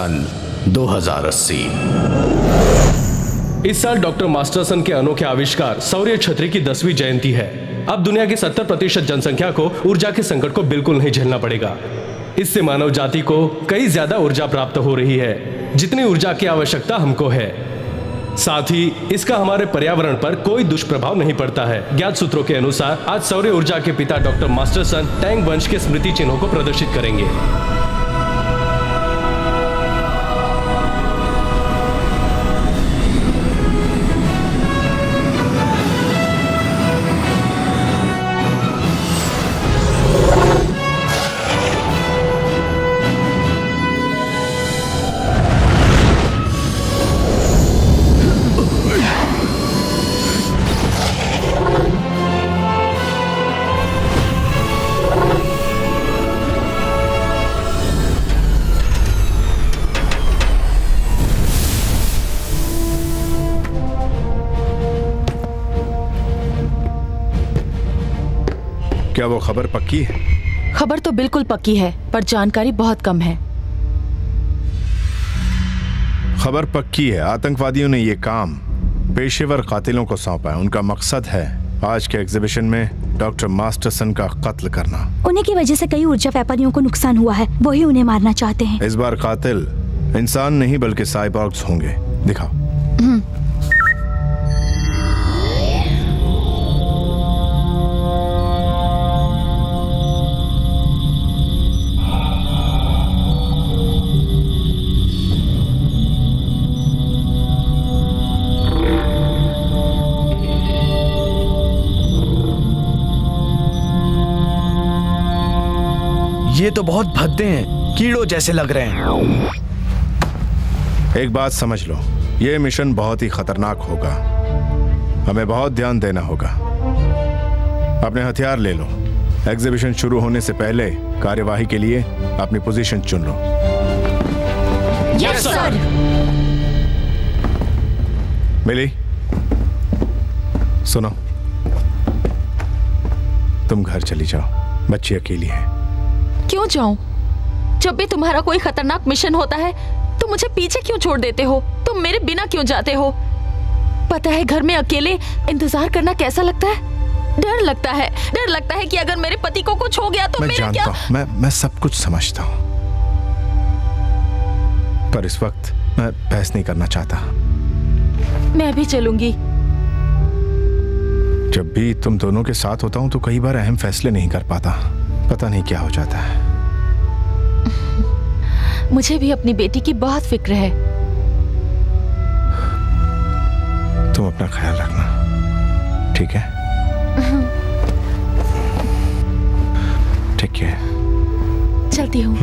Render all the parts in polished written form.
सन 2080। इस साल डॉक्टर मास्टरसन के अनोखे आविष्कार सौर्य छतरी की 10वीं जयंती है। अब दुनिया की 70% जनसंख्या को ऊर्जा के संकट को बिल्कुल नहीं झेलना पड़ेगा। इससे मानव जाति को कई ज्यादा ऊर्जा प्राप्त हो रही है, जितनी ऊर्जा की आवश्यकता हमको है। साथ ही इसका हमारे पर्यावरण पर कोई दुष्प्रभाव नहीं पड़ता है। ज्ञात सूत्रों के अनुसार आज सौर्य ऊर्जा के पिता डॉक्टर मास्टरसन टैंग वंश के स्मृति चिन्हों को प्रदर्शित करेंगे। क्या वो खबर पक्की है? खबर तो बिल्कुल पक्की है, पर जानकारी बहुत कम है। खबर पक्की है। आतंकवादियों ने ये काम पेशेवर कातिलों को सौंपा है। उनका मकसद है आज के एग्जीबिशन में डॉक्टर मास्टरसन का कत्ल करना। उन्हीं की वजह से कई ऊर्जा व्यापारियों को नुकसान हुआ है, वही उन्हें मारना चाहते हैं। इस बार कातिल इंसान नहीं बल्कि साइबॉर्ग्स होंगे। दिखाओ। ये तो बहुत भद्दे हैं, कीड़ों जैसे लग रहे हैं। एक बात समझ लो, ये मिशन बहुत ही खतरनाक होगा। हमें बहुत ध्यान देना होगा। अपने हथियार ले लो। एग्जीबिशन शुरू होने से पहले कार्यवाही के लिए अपनी पोजीशन चुन लो। Yes sir. मिली, सुनो, तुम घर चली जाओ। बच्ची अकेली है। क्यों जाऊं? जब भी तुम्हारा कोई खतरनाक मिशन होता है तो मुझे पीछे क्यों छोड़ देते हो? तुम मेरे बिना क्यों जाते हो? पता है घर में अकेले इंतजार करना कैसा लगता है? डर लगता है। डर लगता है कि अगर मेरे पति को कुछ हो गया तो मैं मेरा जानता क्या? हूं, मैं सब कुछ समझता हूं, पर इस वक्त मैं बहस नहीं करना चाहता। मैं भी चलूंगी। जब भी तुम दोनों के साथ होता हूं तो कई बार अहम फैसले नहीं कर पाता। पता नहीं क्या हो जाता है। मुझे भी अपनी बेटी की बहुत फिक्र है। तुम अपना ख्याल रखना, ठीक है? ठीक है, चलती हूँ।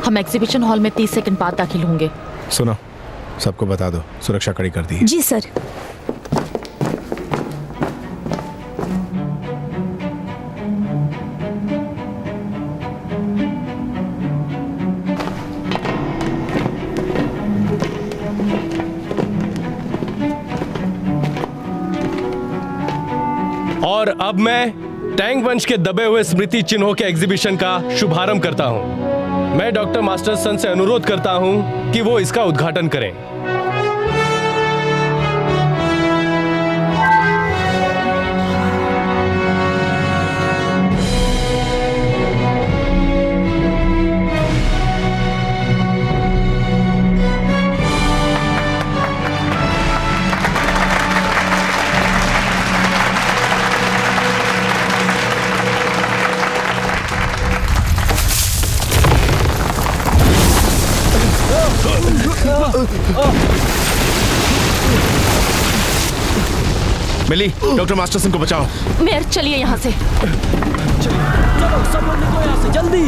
हम एग्जीबिशन हॉल में 30 सेकंड बाद दाखिल होंगे। सुनो, सबको बता दो, सुरक्षा कड़ी कर दी है। जी सर। और अब मैं टैंग वंश के दबे हुए स्मृति चिन्हों के एग्जीबिशन का शुभारंभ करता हूं। मैं डॉक्टर मास्टरसन से अनुरोध करता हूं कि वो इसका उद्घाटन करें। मिली, डॉक्टर मास्टरसन को बचाओ। मेयर चलिए यहाँ से। चलो सब लोग निकलो यहाँ से जल्दी।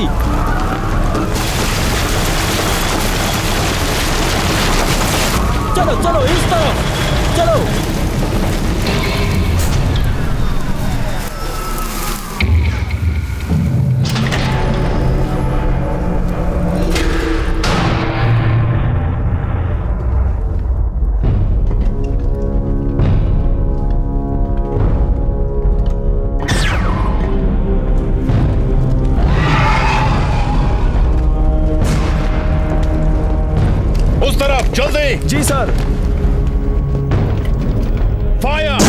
चलो चलो इस तरफ चलो। उस तरफ जल्दी। जी सर। फायर।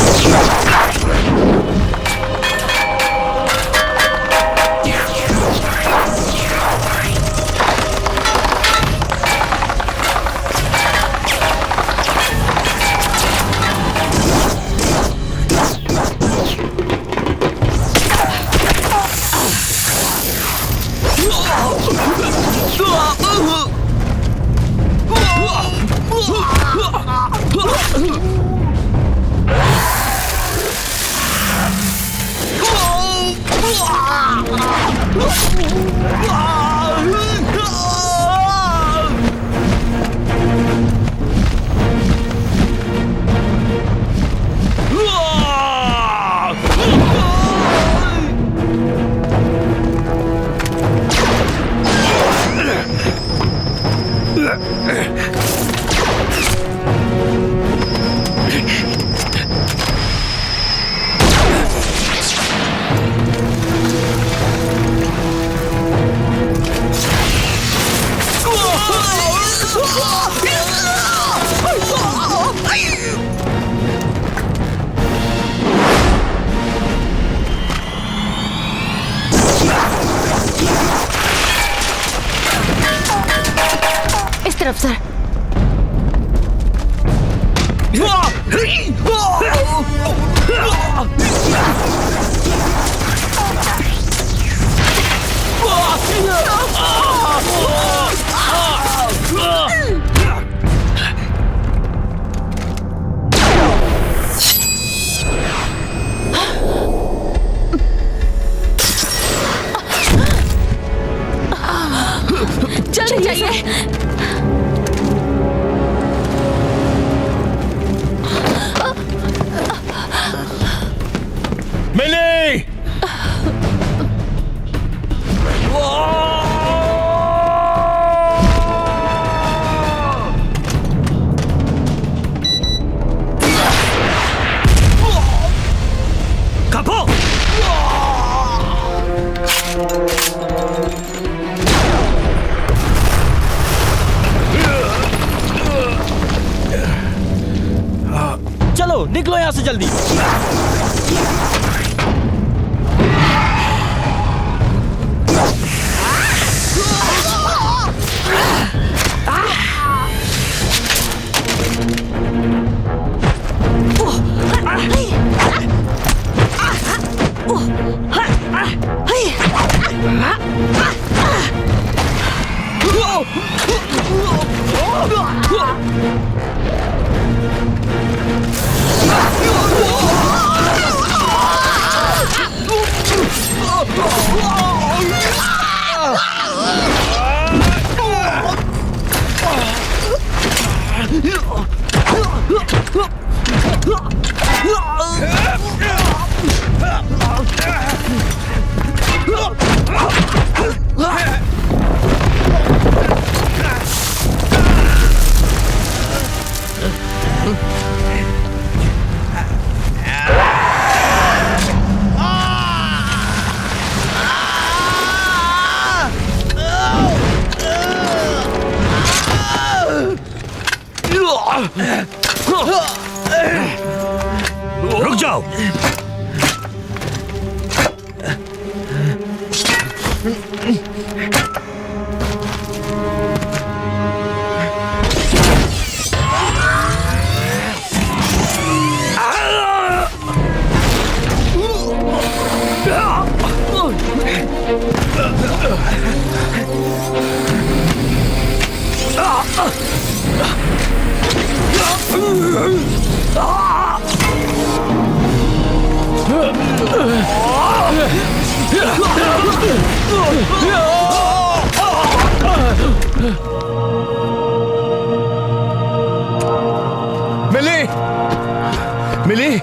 इस तरफ सर। जल्दी जाइए। मिली। खपो। चलो निकलो यहां से जल्दी। रुक जाओ। मिली, मिली।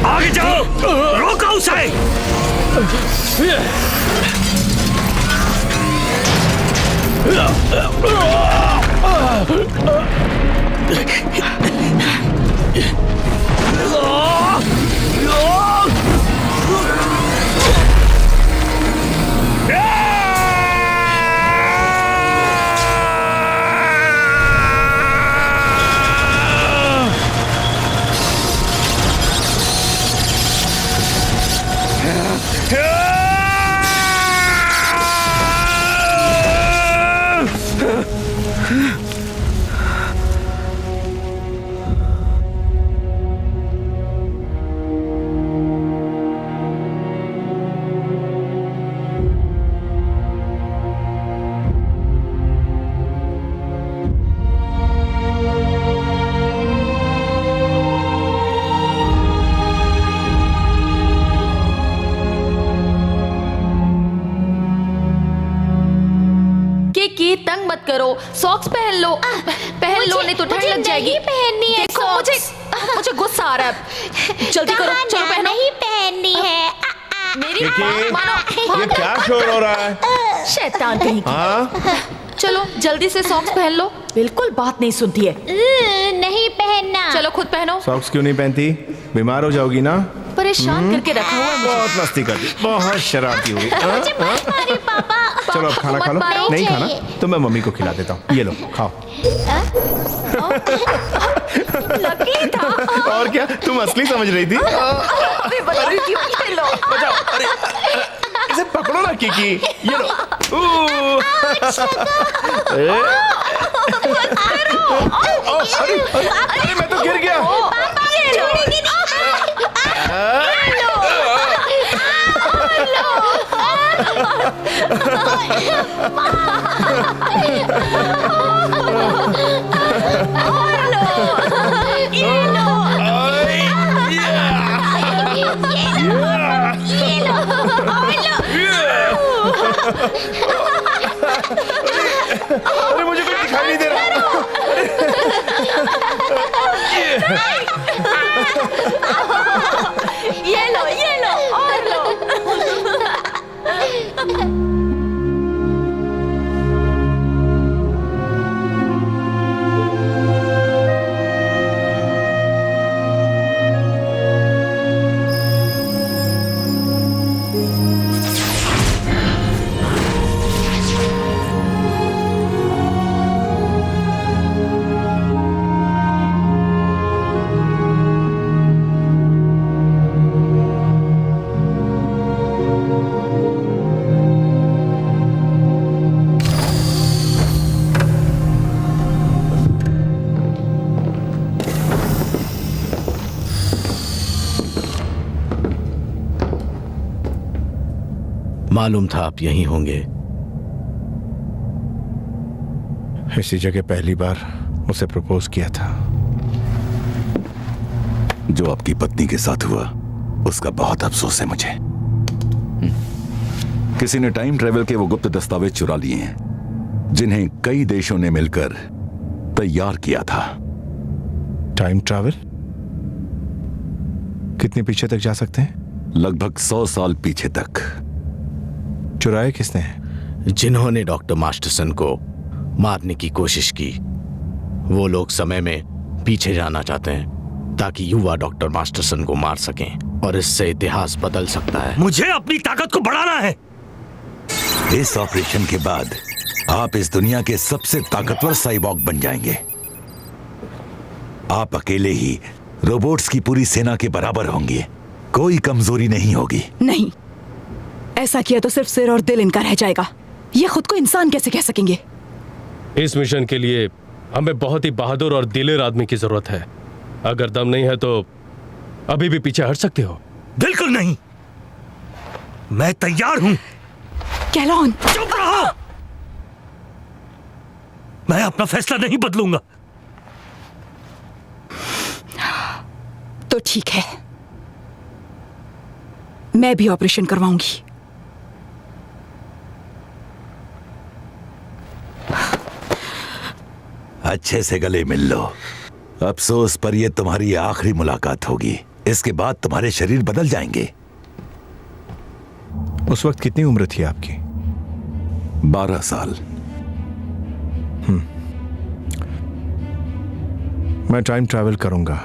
आगे जाओ, रोको उसे। तंग मत करो, सॉक्स पहन लो, पहन लो, नहीं तो ठंड लग जाएगी। पहननी है। देखो मुझे गुस्सा आ रहा है। जल्दी करो, चलो पहनो। नहीं पहननी है। मेरी बात मानो। ये क्या शोर हो रहा है? शैतान कहीं की। हाँ? चलो जल्दी से सॉक्स पहन लो। बिल्कुल बात नहीं सुनती है। नहीं पहनना। चलो खुद पहनो। सॉक्स क्यों नहीं पहनती? बीमार हो जाओगी ना। परेशान करके रखा हुआ है मुझे। बहुत मस्ती करती, बहुत शरारती हुई। पापा चलो अब खाना खा लो। मत नहीं खाना चाहिए। तो मैं मम्मी को खिला देता हूँ। ये लो खाओ। लकी था। और क्या तुम असली समझ रही थी? अरे बड़ी क्यों? ये लो। बचाओ, अरे इसे पकड़ो ना किकी। ये लो। अरे मैं तो गिर गया। अरे मुझे कुछ दिखाई नहीं दे रहा। ये लो और लो। मालूम था आप यहीं होंगे। इसी जगह पहली बार उसे प्रपोज किया था। जो आपकी पत्नी के साथ हुआ उसका बहुत अफसोस है मुझे। किसी ने टाइम ट्रेवल के वो गुप्त दस्तावेज चुरा लिए हैं जिन्हें कई देशों ने मिलकर तैयार किया था। Time travel? कितने पीछे तक जा सकते हैं? लगभग 100 साल पीछे तक। चुराए किसने? जिन्होंने डॉक्टर मास्टरसन को मारने की कोशिश की। वो लोग समय में पीछे जाना चाहते हैं ताकि युवा डॉक्टर मास्टरसन को मार सकें और इससे इतिहास बदल सकता है। मुझे अपनी ताकत को बढ़ाना है। इस ऑपरेशन के बाद आप इस दुनिया के सबसे ताकतवर साइबॉर्ग बन जाएंगे। आप अकेले ही रोबोट्स की पूरी सेना के बराबर होंगे। कोई कमजोरी नहीं होगी। नहीं, ऐसा किया तो सिर्फ सिर और दिल इनका रह जाएगा। ये खुद को इंसान कैसे कह सकेंगे? इस मिशन के लिए हमें बहुत ही बहादुर और दिलेर आदमी की जरूरत है। अगर दम नहीं है तो अभी भी पीछे हट सकते हो। बिल्कुल नहीं, मैं तैयार हूं। कैलॉन, चुप रहो। मैं अपना फैसला नहीं बदलूंगा। तो ठीक है, मैं भी ऑपरेशन करवाऊंगी। अच्छे से गले मिल लो। अफसोस पर यह तुम्हारी आखिरी मुलाकात होगी। इसके बाद तुम्हारे शरीर बदल जाएंगे। उस वक्त कितनी उम्र थी आपकी? 12 साल। मैं टाइम ट्रैवल करूंगा,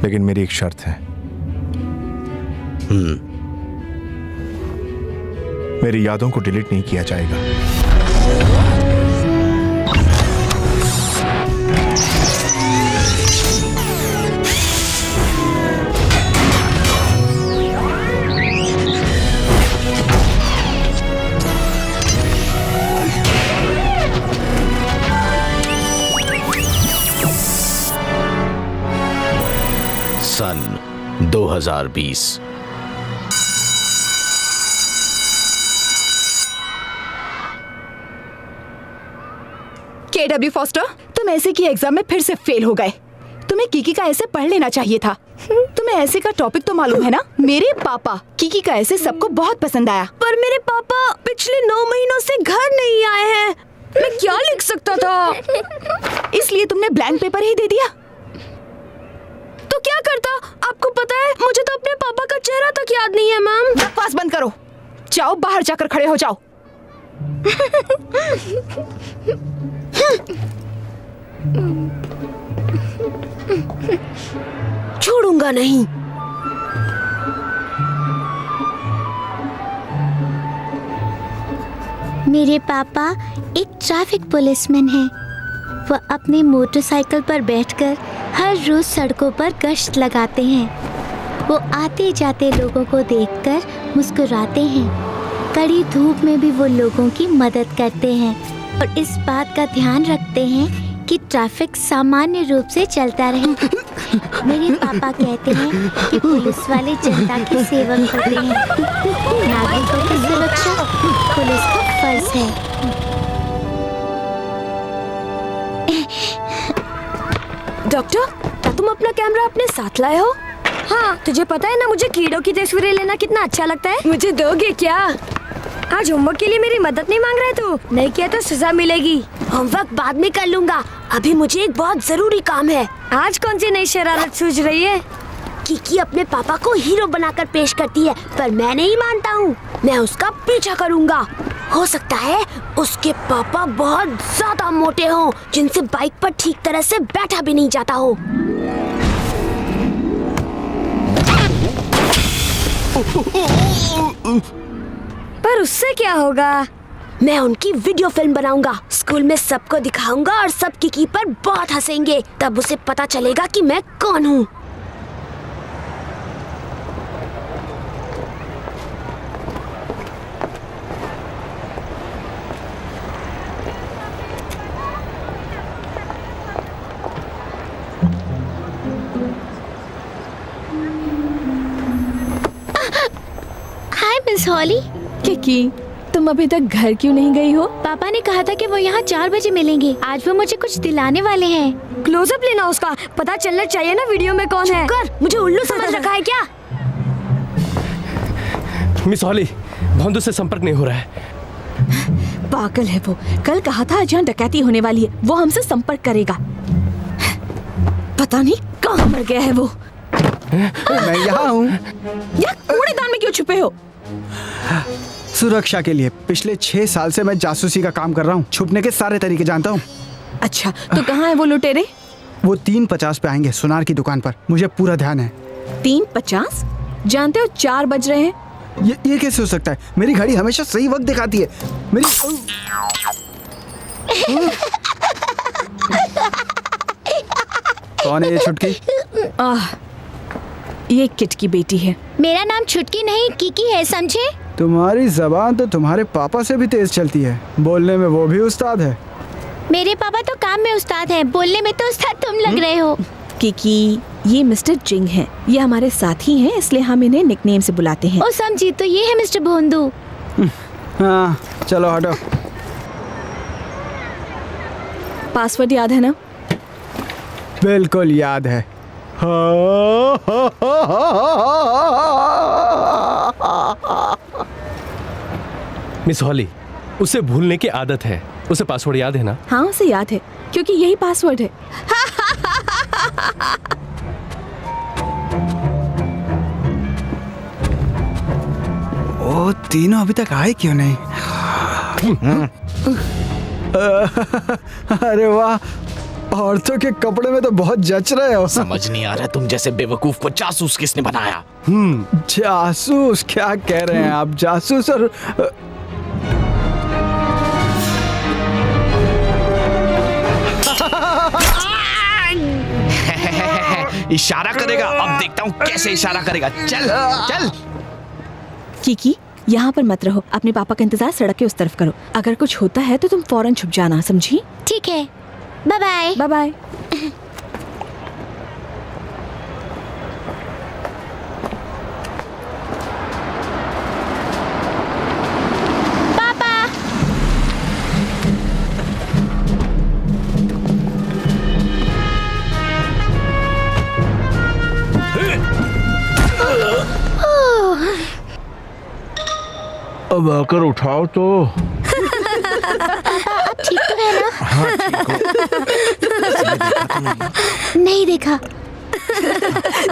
लेकिन मेरी एक शर्त है। मेरी यादों को डिलीट नहीं किया जाएगा। सन 2020। KW फॉस्टर, तुम ऐसे की एग्जाम में फिर से फेल हो गए। तुम्हें कीकी का ऐसे पढ़ लेना चाहिए था। तुम्हें ऐसे का टॉपिक तो मालूम है ना? मेरे पापा कीकी का ऐसे सबको बहुत पसंद आया, पर मेरे पापा पिछले 9 महीनों से घर नहीं आए हैं। मैं क्या लिख सकता था? इसलिए तुमने ब्लैंक पेपर ही दे दिया। तो क्या करता? आपको पता है, मुझे तो अपने पापा का चेहरा तक याद नहीं है। मैम, बकवास बंद करो। जाओ, बाहर जाकर खड़े हो जाओ। छोड़ूंगा नहीं। मेरे पापा एक ट्रैफिक पुलिसमैन हैं। वो अपनी मोटरसाइकिल पर बैठकर हर रोज सड़कों पर गश्त लगाते हैं। वो आते जाते लोगों को देखकर मुस्कुराते हैं। कड़ी धूप में भी वो लोगों की मदद करते हैं और इस बात का ध्यान रखते हैं कि ट्रैफिक सामान्य रूप से चलता रहे। मेरे पापा कहते हैं कि पुलिस वाले जनता की सेवा करते हैं। नागरिकों की सुरक्षा पुलिस का फर्ज है। डॉक्टर, क्या तुम अपना कैमरा अपने साथ लाए हो? हाँ, तुझे पता है ना मुझे कीड़ों की तस्वीरें लेना कितना अच्छा लगता है। मुझे दोगे क्या? आज होमवर्क के लिए मेरी मदद नहीं मांग रहे तू? नहीं किया तो सजा मिलेगी। होमवर्क बाद में कर लूंगा, अभी मुझे एक बहुत जरूरी काम है। आज कौन सी नई शरारत सूझ रही है? कीकी अपने पापा को हीरो बनाकर पेश करती है, पर मैं नहीं मानता हूँ। मैं उसका पीछा करूँगा। हो सकता है उसके पापा बहुत ज्यादा मोटे हों, जिनसे बाइक पर ठीक तरह से बैठा भी नहीं जाता हो। पर उससे क्या होगा? मैं उनकी वीडियो फिल्म बनाऊंगा, स्कूल में सबको दिखाऊंगा और सब कीकी पर बहुत हंसेंगे। तब उसे पता चलेगा कि मैं कौन हूँ। हाय मिस हॉली। कीकी, तुम अभी तक घर क्यों नहीं गई हो? पापा ने कहा था कि वो यहाँ 4 बजे मिलेंगे। आज वो मुझे कुछ दिलाने वाले हैं। क्लोजअप लेना उसका, पता चलना चाहिए ना वीडियो में कौन है। कर, मुझे उल्लू समझ रखा है क्या? मिस हॉली, भोंदू से संपर्क नहीं हो रहा है। पागल है वो। कल कहा था आज यहाँ डकैती होने वाली है, वो हमसे संपर्क करेगा। पता नहीं कहाँ मर गया है वो। मैं यहाँ हूँ। यार, कूड़ेदान में क्यों छुपे हो? सुरक्षा के लिए। पिछले 6 साल से मैं जासूसी का काम कर रहा हूँ। छुपने के सारे तरीके जानता हूँ। अच्छा, तो कहाँ है वो लुटेरे? वो 3:50 पे आएंगे सुनार की दुकान पर, मुझे पूरा ध्यान है। 3:50? जानते हो 4 बज रहे हैं। ये कैसे हो सकता है? मेरी घड़ी हमेशा सही वक्त दिखाती है। मेरी कौन है ये छुटकी? ये किट की बेटी है। मेरा नाम छुटकी नहीं किकी है, समझे? तुम्हारी जबान तो तुम्हारे पापा से भी तेज चलती है, बोलने में वो भी उस्ताद है। मेरे पापा तो काम में उस्ताद हैं, बोलने में तो उस्ताद तुम लग रहे हो। किकी, ये मिस्टर जिंग हैं। ये हमारे साथी हैं, इसलिए हम इन्हें निकनेम से बुलाते हैं। ओ समझी, तो ये है मिस्टर भोंदू। हाँ चलो हटो। पासवर्ड याद है ना? बिल्कुल याद है। मिस हॉली, उसे भूलने की आदत है। उसे पासवर्ड याद है ना? हाँ, उसे याद है क्योंकि यही पासवर्ड है। वो तीनों अभी तक आए क्यों नहीं? अरे वाह, औरतों के कपड़े में तो बहुत जच रहे हो। समझ नहीं आ रहा तुम जैसे बेवकूफ को जासूस किसने बनाया? जासूस? क्या कह रहे हैं आप? जासूस और इशारा करेगा, अब देखता हूँ कैसे इशारा करेगा। चल चल। किकी, यहाँ पर मत रहो, अपने पापा का इंतजार सड़क के उस तरफ करो। अगर कुछ होता है तो तुम फौरन छुप जाना, समझी? ठीक है, बाय बाय। Bye bye. पापा, अब आकर उठाओ तो। आप ठीक तो है ना? हाँ ठीक हो। नहीं देखा।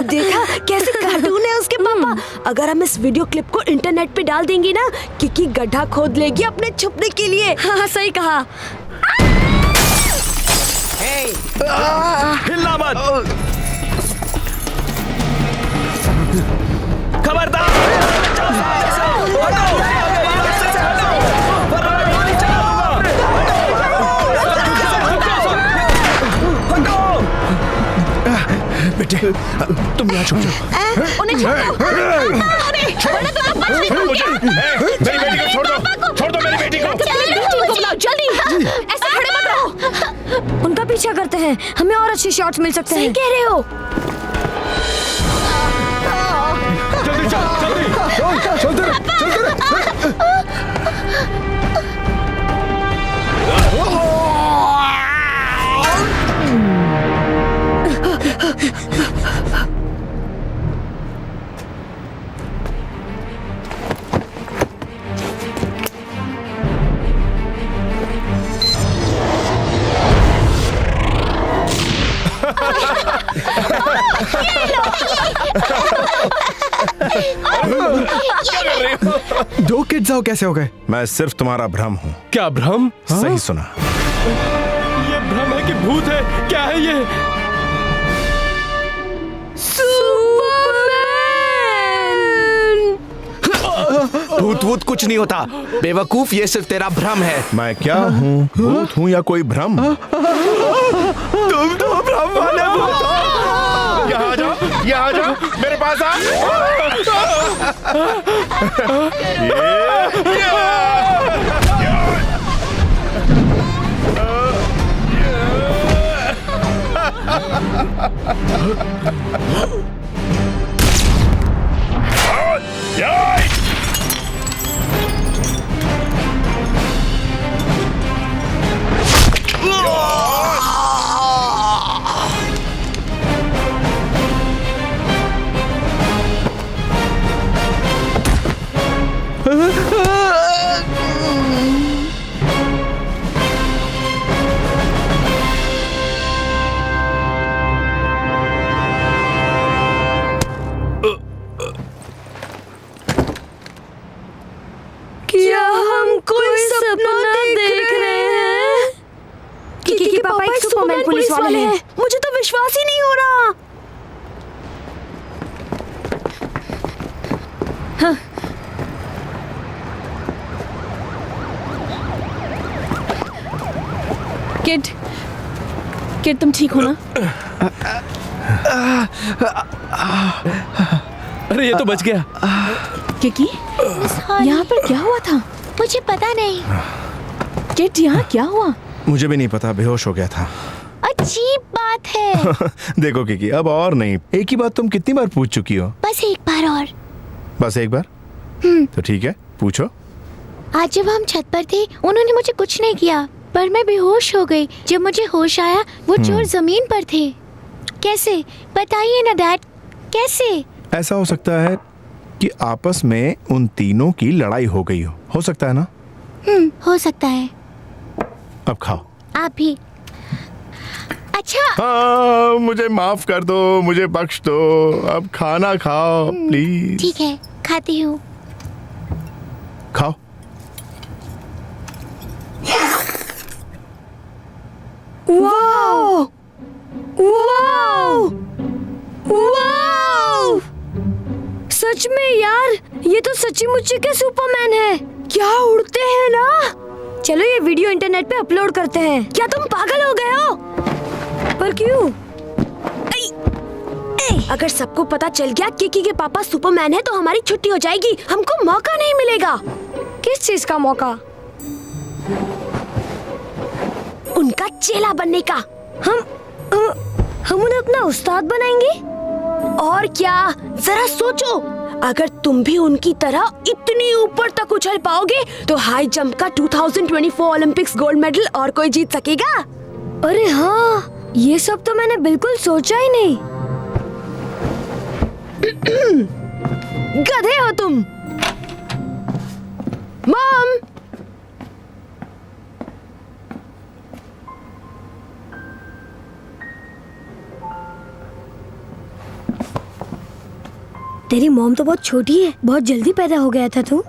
देखा कैसे कार्टून है उसके पापा। अगर हम इस वीडियो क्लिप को इंटरनेट पे डाल देंगे ना, किकी गड्ढा खोद लेगी अपने छुपने के लिए। हाँ सही कहा। हिलना मत। खबरदार। बेटे तुम यहाँ छुप जाओ। उन्हें छोड़ दो। मेरी बेटी को छोड़ दो, छोड़ दो मेरी बेटी को। बुलाओ जल्दी। ऐसे खड़े मत रहो। उनका पीछा करते हैं, हमें और अच्छे शॉट्स मिल सकते हैं। सही कह रहे हो। जल्दी चल, जल्दी। चलते रहे। दो किड्स आओ कैसे हो गए? मैं सिर्फ तुम्हारा भ्रम हूँ। क्या भ्रम? सही सुना। ये भ्रम है कि भूत है? क्या है ये? भूत वूत कुछ नहीं होता बेवकूफ, ये सिर्फ तेरा भ्रम है। मैं क्या हूँ, भूत हूँ या कोई भ्रम? तुम तो भ्रम वाले भूत हो। यहाँ आ जाओ, यहाँ आ जाओ, मेरे पास आ। हाँ। किड, किड तुम ठीक हो ना? अरे ये तो बच गया। किकी, यहाँ पर क्या हुआ था? मुझे पता नहीं। किड, यहाँ क्या हुआ? मुझे भी नहीं पता, बेहोश हो गया था। अजीब बात है। देखो किकी, अब और नहीं। एक ही बात तुम कितनी बार पूछ चुकी हो? बस एक बार और। बस एक बार? तो ठीक है, पूछो। आज जब हम छत पर थे उन्होंने मुझे कुछ नहीं किया, पर मैं बेहोश हो गई। जब मुझे होश आया वो चोर जमीन पर थे। कैसे? बताइए ना डैड, कैसे? ऐसा हो सकता है कि आपस में उन तीनों की लड़ाई हो गई हो सकता है ना? हो सकता है। अब खाओ। आप भी। अच्छा। हाँ, मुझे माफ कर दो, मुझे बख्श दो। अब खाना खाओ प्लीज। ठीक है, खाती हूँ। खाओ। वाओ! वाओ! वाओ! सच में यार, ये तो सच्ची मुच्ची के सुपरमैन है। क्या उड़ते हैं ना। चलो ये वीडियो इंटरनेट पे अपलोड करते हैं। क्या तुम पागल हो गए हो? पर क्यों? अगर सबको पता चल गया किकी के पापा सुपरमैन है तो हमारी छुट्टी हो जाएगी। हमको मौका नहीं मिलेगा। किस चीज का मौका? उनका चेला बनने का। हम उन्हें अपना उस्ताद बनाएंगे। और क्या, जरा सोचो, अगर तुम भी उनकी तरह इतनी ऊपर तक उछल पाओगे तो हाई जंप का 2024 ओलंपिक्स गोल्ड मेडल और कोई जीत सकेगा? अरे हाँ, ये सब तो मैंने बिल्कुल सोचा ही नहीं। गधे हो तुम। मॉम, तेरी मॉम तो बहुत छोटी है, बहुत जल्दी पैदा हो गया था तू।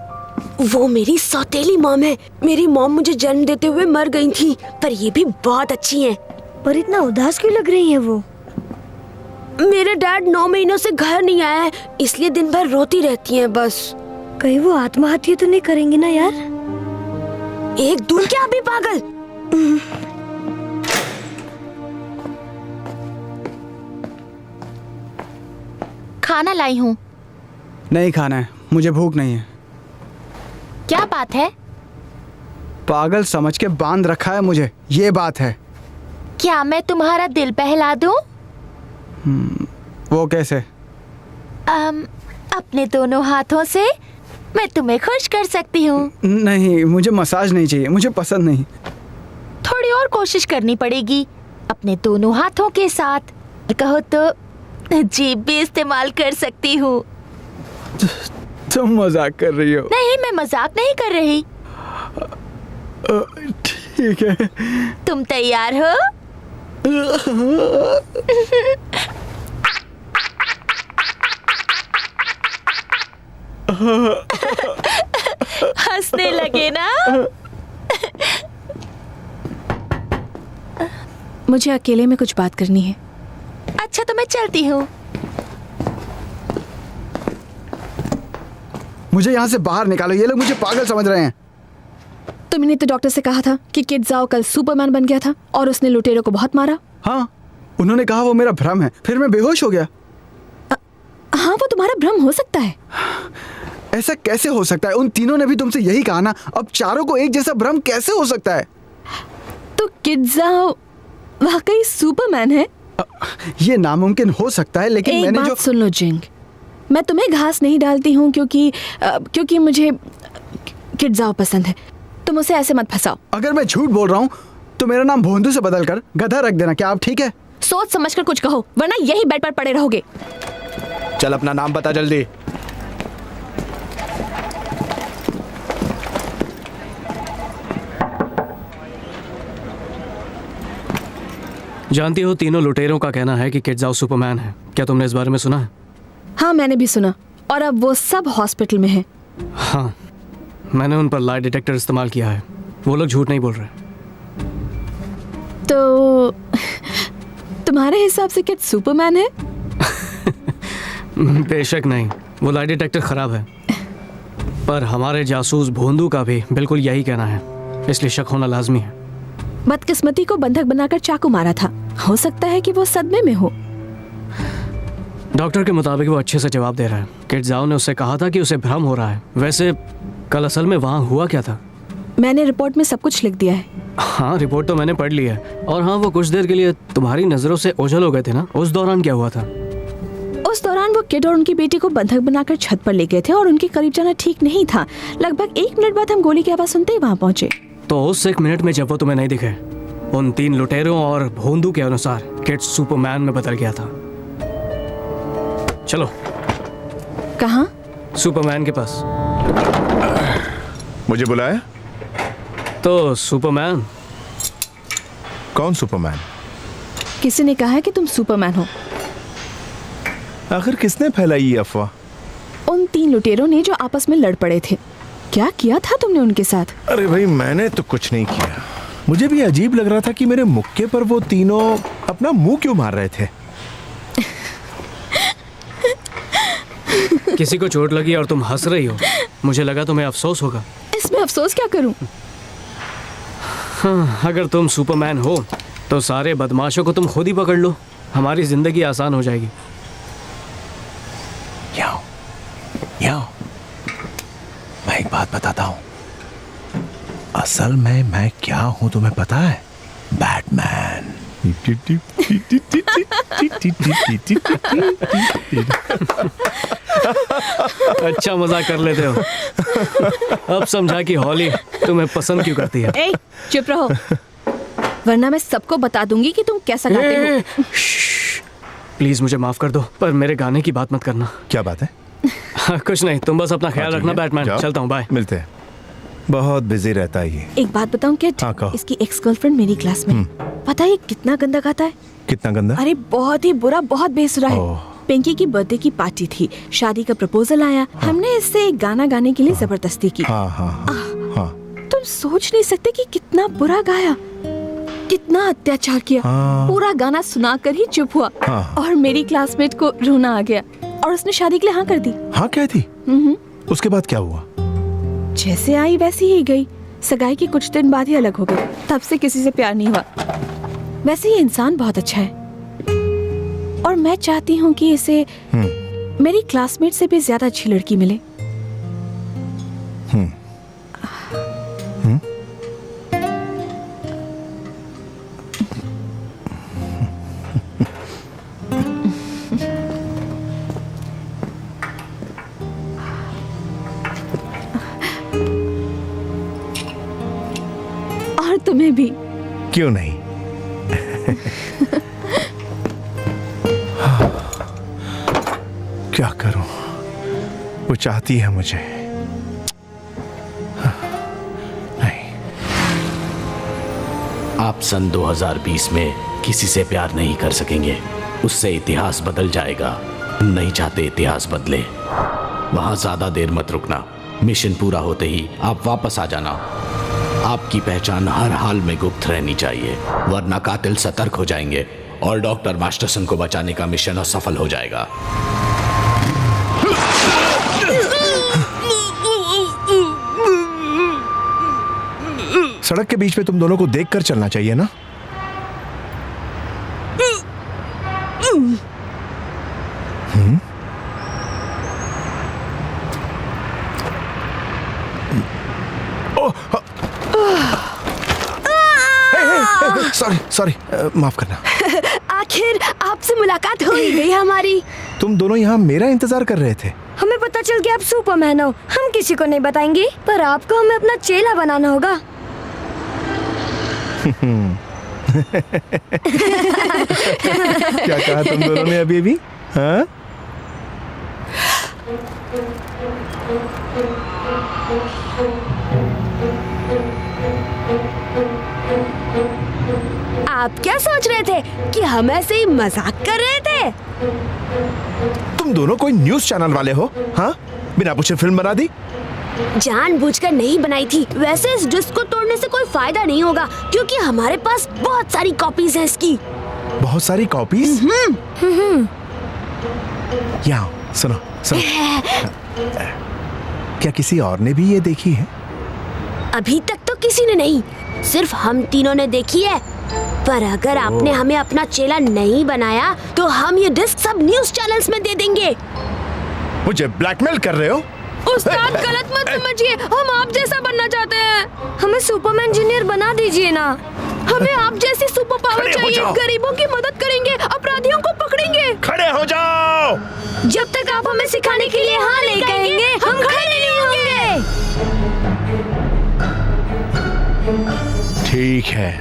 वो मेरी सौतेली मॉम है। मेरी मॉम मुझे जन्म देते हुए मर गई थी, पर ये भी बहुत अच्छी हैं। पर इतना उदास क्यों लग रही है वो? मेरे डैड 9 महीनों से घर नहीं आया है, इसलिए दिन भर रोती रहती हैं बस। कहीं वो आत्महत्या तो नहीं करेंगे ना यार? एक दूर क्या अभी पागल। खाना लाई हूँ। नहीं खाना है, मुझे भूख नहीं है। क्या बात है? पागल समझ के बांध रखा है मुझे, ये बात है। क्या मैं तुम्हारा दिल बहला दूं? वो कैसे? अपने दोनों हाथों से मैं तुम्हें खुश कर सकती हूँ। नहीं, मुझे मसाज नहीं चाहिए, मुझे पसंद नहीं। थोड़ी और कोशिश करनी पड़ेगी। अपने दोनों हाथों के साथ कहो तो जीभ भी इस्तेमाल कर सकती हूँ। तुम मजाक कर रही हो? नहीं, मैं मजाक नहीं कर रही। ठीक है। तुम तैयार हो? हंसने लगे ना? मुझे अकेले में कुछ बात करनी है। अच्छा तो मैं चलती हूँ। मुझे यहाँ से बाहर निकालो, ये लोग मुझे पागल समझ रहे हैं। तुमने तो डॉक्टर से कहा था कि किड जाओ कल सुपरमैन बन गया था और उसने लुटेरों को बहुत मारा। हाँ, उन्होंने कहा वो मेरा भ्रम है, फिर मैं बेहोश हो गया। हाँ, वो तुम्हारा भ्रम हो सकता है। ऐसा कैसे हो सकता है? उन तीनों ने भी तुमसे यही कहा ना, अब चारों को एक जैसा भ्रम कैसे हो सकता है? तो किड जाओ वाकई सुपरमैन है? ये नामुमकिन हो सकता है, लेकिन मैंने बात जो सुन लो जिंग, मैं तुम्हें घास नहीं डालती हूँ क्योंकि मुझे किड जाओ पसंद है। तुम उसे ऐसे मत फंसाओ। अगर मैं झूठ बोल रहा हूँ तो मेरा नाम भोंदू से बदलकर गधा रख देना, क्या आप ठीक है? सोच समझकर कुछ कहो, वरना यही बेड पर पड़े रहोगे। चल अपना नाम बता जल्दी। जानती हो, तीनों लुटेरों का कहना है कि किड जाओ सुपरमैन है। क्या तुमने इस बारे में सुना है? हाँ, मैंने भी सुना, और अब वो सब हॉस्पिटल में हैं। हाँ, मैंने उन पर लाई डिटेक्टर इस्तेमाल किया है। वो लोग झूठ नहीं बोल रहे। तो तुम्हारे हिसाब से किड सुपरमैन है? बेशक नहीं, वो लाई डिटेक्टर खराब है। पर हमारे जासूस भोंदू का भी बिल्कुल यही कहना है, इसलिए शक होना लाजमी है। बदकिस्मती को बंधक बनाकर चाकू मारा था, हो सकता है कि वो सदमे में हो। डॉक्टर के मुताबिक वो अच्छे से जवाब दे रहा है। किडजाओ ने उससे कहा था कि उसे भ्रम हो रहा है। वैसे कल असल में वहाँ हुआ क्या था? मैंने रिपोर्ट में सब कुछ लिख दिया है। हाँ, रिपोर्ट तो मैंने पढ़ ली है। और हाँ, वो कुछ देर के लिए तुम्हारी नजरों से ओझल हो गए थे ना, उस दौरान क्या हुआ था? उस दौरान वो किड और उनकी बेटी को बंधक बनाकर छत पर ले गए थे और उनके करीब जाना ठीक नहीं था। लगभग 1 मिनट बाद हम गोली की आवाज सुनते ही वहाँ पहुंचे। तो उस 1 मिनट में जब वो तुम्हें नहीं दिखे, उन 3 लुटेरों और भोंदू के अनुसार किड सुपरमैन में बदल गया था। चलो। कहाँ? सुपरमैन के पास। मुझे बुलाया? तो सुपरमैन। कौन सुपरमैन? किसी ने कहा है कि तुम सुपरमैन हो। आखिर किसने फैलाई ये अफवाह? उन 3 लुटेरों ने जो आपस में लड़ पड़े थे। क्या किया था तुमने उनके साथ? अरे भाई, मैंने तो कुछ नहीं किया। मुझे भी अजीब लग रहा था कि मेरे मुक्के पर वो तीनों अपना मुंह क्यों मार रहे थे। किसी को चोट लगी और तुम हंस रही हो, मुझे लगा तुम्हें अफसोस होगा। इसमें अफसोस क्या करूं? हाँ, अगर तुम सुपरमैन हो तो सारे बदमाशों को तुम खुद ही पकड़ लो, हमारी जिंदगी आसान हो जाएगी। याओ, याओ, मैं एक बात बताता हूँ। असल में मैं क्या हूँ तुम्हें पता है? बैटमैन। अच्छा मजाक कर लेते हो। अब समझा कि हॉली तुम्हें पसंद क्यों करती है। ए, चुप रहो, वरना मैं सबको बता दूंगी कि तुम कैसा गाते हो। प्लीज मुझे माफ कर दो, पर मेरे गाने की बात मत करना। क्या बात है? कुछ नहीं, तुम बस अपना ख्याल रखना बैटमैन। जाओ। चलता हूँ, बाय। मिलते हैं। बहुत बिजी रहता है ये। एक बात बताऊं किड? हाँ, कहो। इसकी एक्स गर्लफ्रेंड मेरी क्लास में। पता है ये कितना गंदा गाता है? कितना गंदा? अरे बहुत ही बुरा, बहुत बेसुरा है। ओह। पिंकी की बर्थडे की पार्टी थी, शादी का प्रपोजल आया। हमने इससे एक गाना गाने के लिए जबरदस्ती की। हाँ हाँ हाँ। तुम सोच नहीं सकते कि कितना बुरा गाया, कितना अत्याचार किया। हाँ। पूरा गाना सुनाकर ही चुप हुआ। हाँ। और मेरी क्लासमेट को रोना आ गया और उसने शादी के लिए हाँ कर दी। हाँ क्या थी? उसके बाद क्या हुआ? जैसे आई वैसी ही गई। सगाई के कुछ दिन बाद ही अलग हो गए। तब से किसी से प्यार नहीं हुआ। वैसे ये इंसान बहुत अच्छा है और मैं चाहती हूँ कि इसे मेरी क्लासमेट से भी ज्यादा अच्छी लड़की मिले। और तुम्हें भी। क्यों नहीं? क्या करूं? वो चाहती है मुझे। नहीं। आप सन 2020 में किसी से प्यार नहीं कर सकेंगे, उससे इतिहास बदल जाएगा। नहीं चाहते इतिहास बदले। वहां ज्यादा देर मत रुकना। मिशन पूरा होते ही आप वापस आ जाना। आपकी पहचान हर हाल में गुप्त रहनी चाहिए, वरना कातिल सतर्क हो जाएंगे और डॉक्टर मास्टरसन को बचाने का मिशन असफल हो जाएगा। सड़क के बीच में तुम दोनों को देखकर चलना चाहिए ना? सॉरी सॉरी, माफ करना। आखिर आपसे मुलाकात हो ही गई हमारी। तुम दोनों यहाँ मेरा इंतजार कर रहे थे। हमें पता चल गया आप सुपरमैन हो। हम किसी को नहीं बताएंगे, पर आपको हमें अपना चेला बनाना होगा। क्या कहा तुम दोनों ने अभी अभी? हाँ? आप क्या सोच रहे थे कि हम ऐसे ही मजाक कर रहे थे? तुम दोनों कोई न्यूज़ चैनल वाले हो? हाँ? बिना पूछे फिल्म बना दी? जानबूझकर नहीं बनाई थी। वैसे इस डिस्क को तोड़ने से कोई फायदा नहीं होगा, क्योंकि हमारे पास बहुत सारी कॉपीज हैं इसकी। बहुत सारी कॉपीज? यहाँ सुनो सुनो। क्या किसी और ने भी ये देखी है? अभी तक तो किसी ने नहीं, सिर्फ हम तीनों ने देखी है। पर अगर आपने हमें अपना चेला नहीं बनाया तो हम ये डिस्क सब न्यूज़ चैनल्स में दे देंगे। मुझे ब्लैकमेल कर रहे हो? उस्ताद गलत मत समझिए, हम आप जैसा बनना चाहते हैं। हमें सुपरमैन जूनियर बना दीजिए ना। हमें आप जैसी सुपर पावर चाहिए। गरीबों की मदद करेंगे, अपराधियों को पकड़ेंगे। खड़े हो जाओ। जब तक आप हमें सिखाने के लिए हाँ नहीं कहेंगे, हम खड़े नहीं होंगे। ठीक है,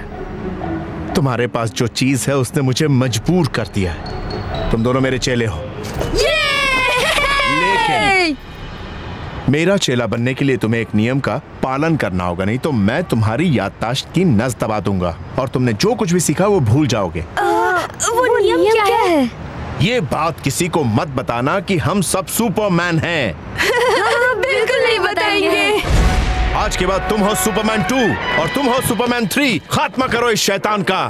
तुम्हारे पास जो चीज है उसने मुझे मजबूर कर दिया है। तुम दोनों मेरे चेले हो। लेकिन मेरा चेला बनने के लिए तुम्हें एक नियम का पालन करना होगा, नहीं तो मैं तुम्हारी याददाश्त की नस दबा दूंगा और तुमने जो कुछ भी सीखा वो भूल जाओगे। वो नियम क्या है? ये बात किसी को मत बताना कि हम सब सुपरमैन हैं। बिल्कुल नहीं बताएंगे। आज के बाद तुम हो सुपरमैन 2 और तुम हो सुपरमैन 3। खात्मा करो इस शैतान का।